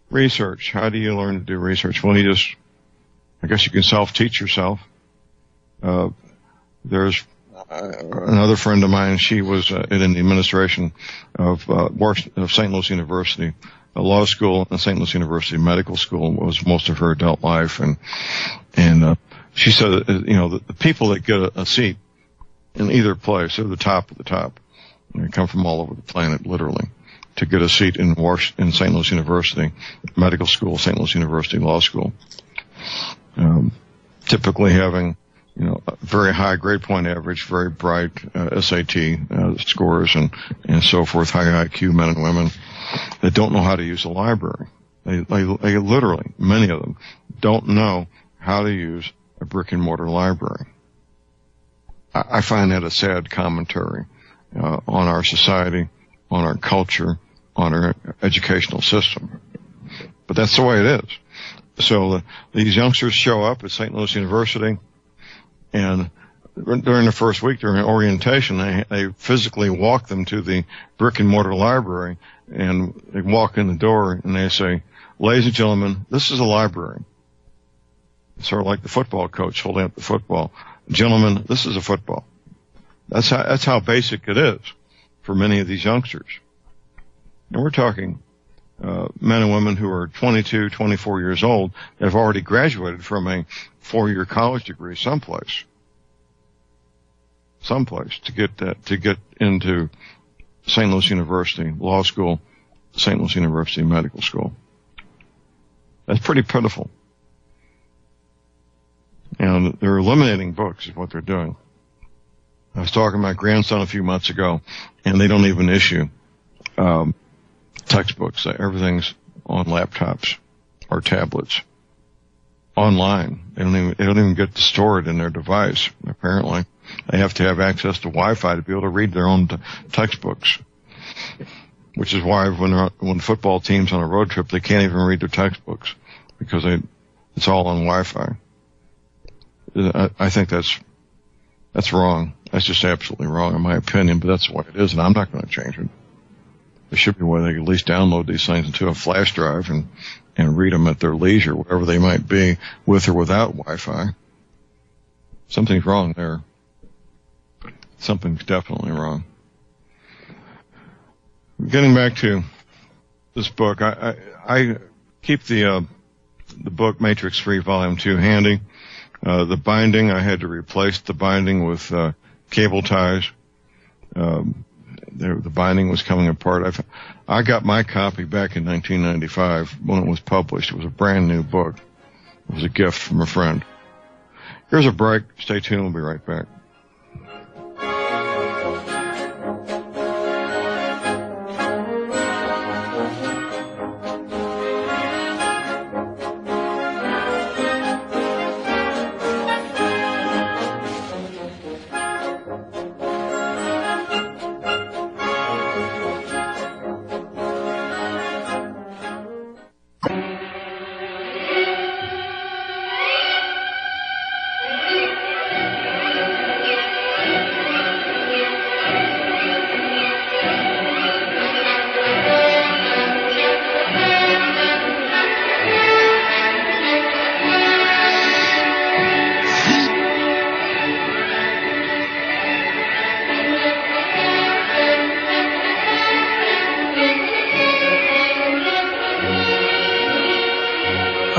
Research. How do you learn to do research? Well, I guess you can self-teach yourself. There's another friend of mine. She was in the administration of St. Louis University, a law school, and St. Louis University Medical School was most of her adult life. And she said, the people that get a seat in either place are the top of the top. They come from all over the planet, literally, to get a seat in St. Louis University Medical School, St. Louis University Law School. Typically having, a very high grade point average, very bright SAT scores and so forth, high IQ men and women that don't know how to use a library. They literally, many of them, don't know how to use a brick and mortar library. I find that a sad commentary on our society, on our culture, on our educational system. But that's the way it is. So these youngsters show up at St. Louis University, and during the first week during orientation, they physically walk them to the brick and mortar library, and they walk in the door and they say, ladies and gentlemen, this is a library. Sort of like the football coach holding up the football. Gentlemen, this is a football. That's how basic it is for many of these youngsters. And we're talking men and women who are 22, 24 years old that have already graduated from a 4-year college degree someplace to get into St. Louis University Law School, St. Louis University Medical School. That's pretty pitiful. And they're eliminating books is what they're doing. I was talking to my grandson a few months ago, and they don't even issue textbooks. Everything's on laptops or tablets, online. They don't even get to store it in their device. Apparently, they have to have access to Wi-Fi to be able to read their own textbooks. Which is why when football teams on a road trip, they can't even read their textbooks because it's all on Wi-Fi. I think that's wrong. That's just absolutely wrong in my opinion, but that's what it is, and I'm not going to change it. There should be a way they can at least download these things into a flash drive and read them at their leisure, wherever they might be, with or without Wi-Fi. Something's wrong there. Something's definitely wrong. Getting back to this book, I keep the book Matrix 3 Volume 2 handy. The binding, I had to replace the binding with cable ties. The binding was coming apart. I got my copy back in 1995 when it was published. It was a brand new book. It was a gift from a friend. Here's a break. Stay tuned. We'll be right back.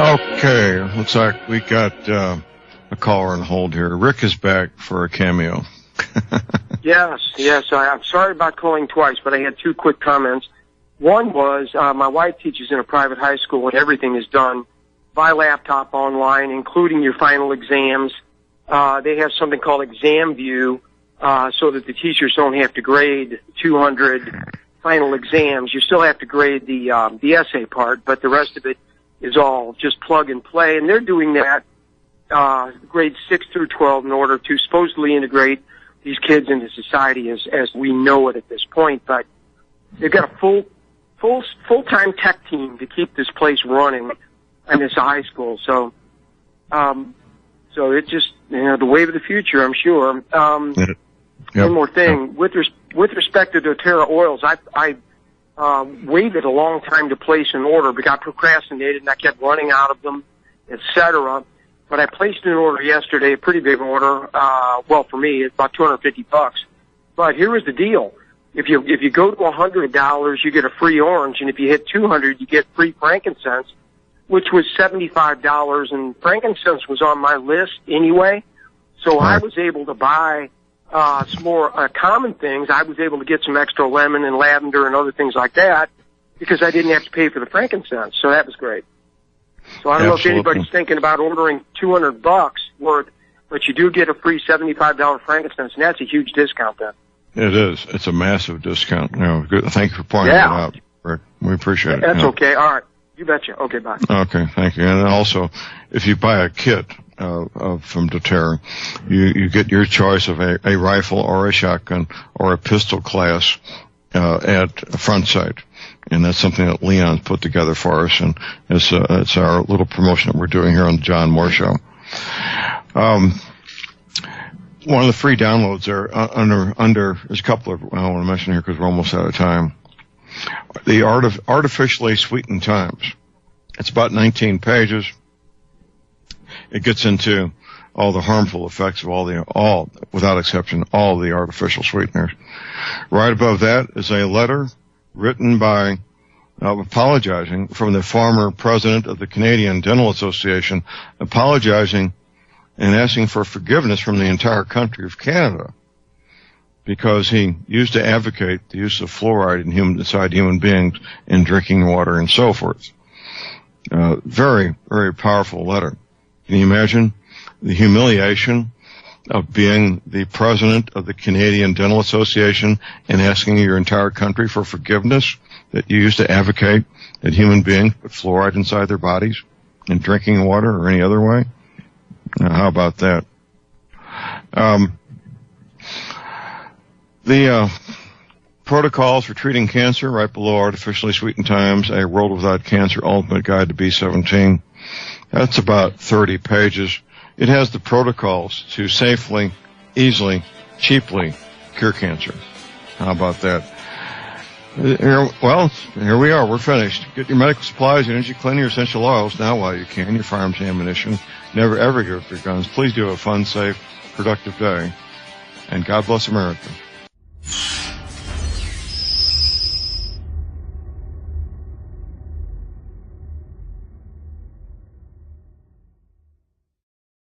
Okay, looks like we got a caller on hold here. Rick is back for a cameo. Yes. I'm sorry about calling twice, but I had two quick comments. One was my wife teaches in a private high school, and everything is done by laptop online, including your final exams. They have something called Exam View, so that the teachers don't have to grade 200 final exams. You still have to grade the essay part, but the rest of it is all just plug and play. And they're doing that grades 6 through 12 in order to supposedly integrate these kids into society as we know it at this point. But they've got a full-time tech team to keep this place running in this high school. So it's just, the wave of the future, I'm sure. One more thing. With respect to doTERRA oils, I waited a long time to place an order, but got procrastinated, and I kept running out of them, etc. But I placed an order yesterday, a pretty big order. Well, for me, it's about $250. But here is the deal: if you go to $100, you get a free orange, and if you hit 200, you get free frankincense, which was $75. And frankincense was on my list anyway, so I was able to buy some more common things. I was able to get some extra lemon and lavender and other things like that because I didn't have to pay for the frankincense. So that was great. So I don't know if anybody's thinking about ordering $200 worth, but you do get a free $75 frankincense, and that's a huge discount then. It is. It's a massive discount. Good. Thank you for pointing that out, Rick. We appreciate it. That's okay. All right. You betcha. Okay, bye. Okay, thank you. And then also, if you buy a kit from doTERRA, you get your choice of a rifle or a shotgun or a pistol class at a front sight. And that's something that Leon's put together for us, and it's our little promotion that we're doing here on the John Moore Show. One of the free downloads there under there's a couple of I want to mention here because we're almost out of time. The Art of Artificially Sweetened Times. It's about 19 pages. It gets into all the harmful effects of all without exception, all the artificial sweeteners. Right above that is a letter written by apologizing from the former president of the Canadian Dental Association, apologizing and asking for forgiveness from the entire country of Canada because he used to advocate the use of fluoride inside human beings in drinking water and so forth. Very, very powerful letter. Can you imagine the humiliation of being the president of the Canadian Dental Association and asking your entire country for forgiveness that you used to advocate that human beings put fluoride inside their bodies in drinking water or any other way? Now, how about that? The protocols for treating cancer right below Artificially Sweetened Times, A World Without Cancer, Ultimate Guide to B17. That's about 30 pages. It has the protocols to safely, easily, cheaply cure cancer. How about that? Here we are. We're finished. Get your medical supplies, your energy cleaner, your essential oils now while you can, your firearms ammunition. Never ever give up your guns. Please do have a fun, safe, productive day. And God bless America.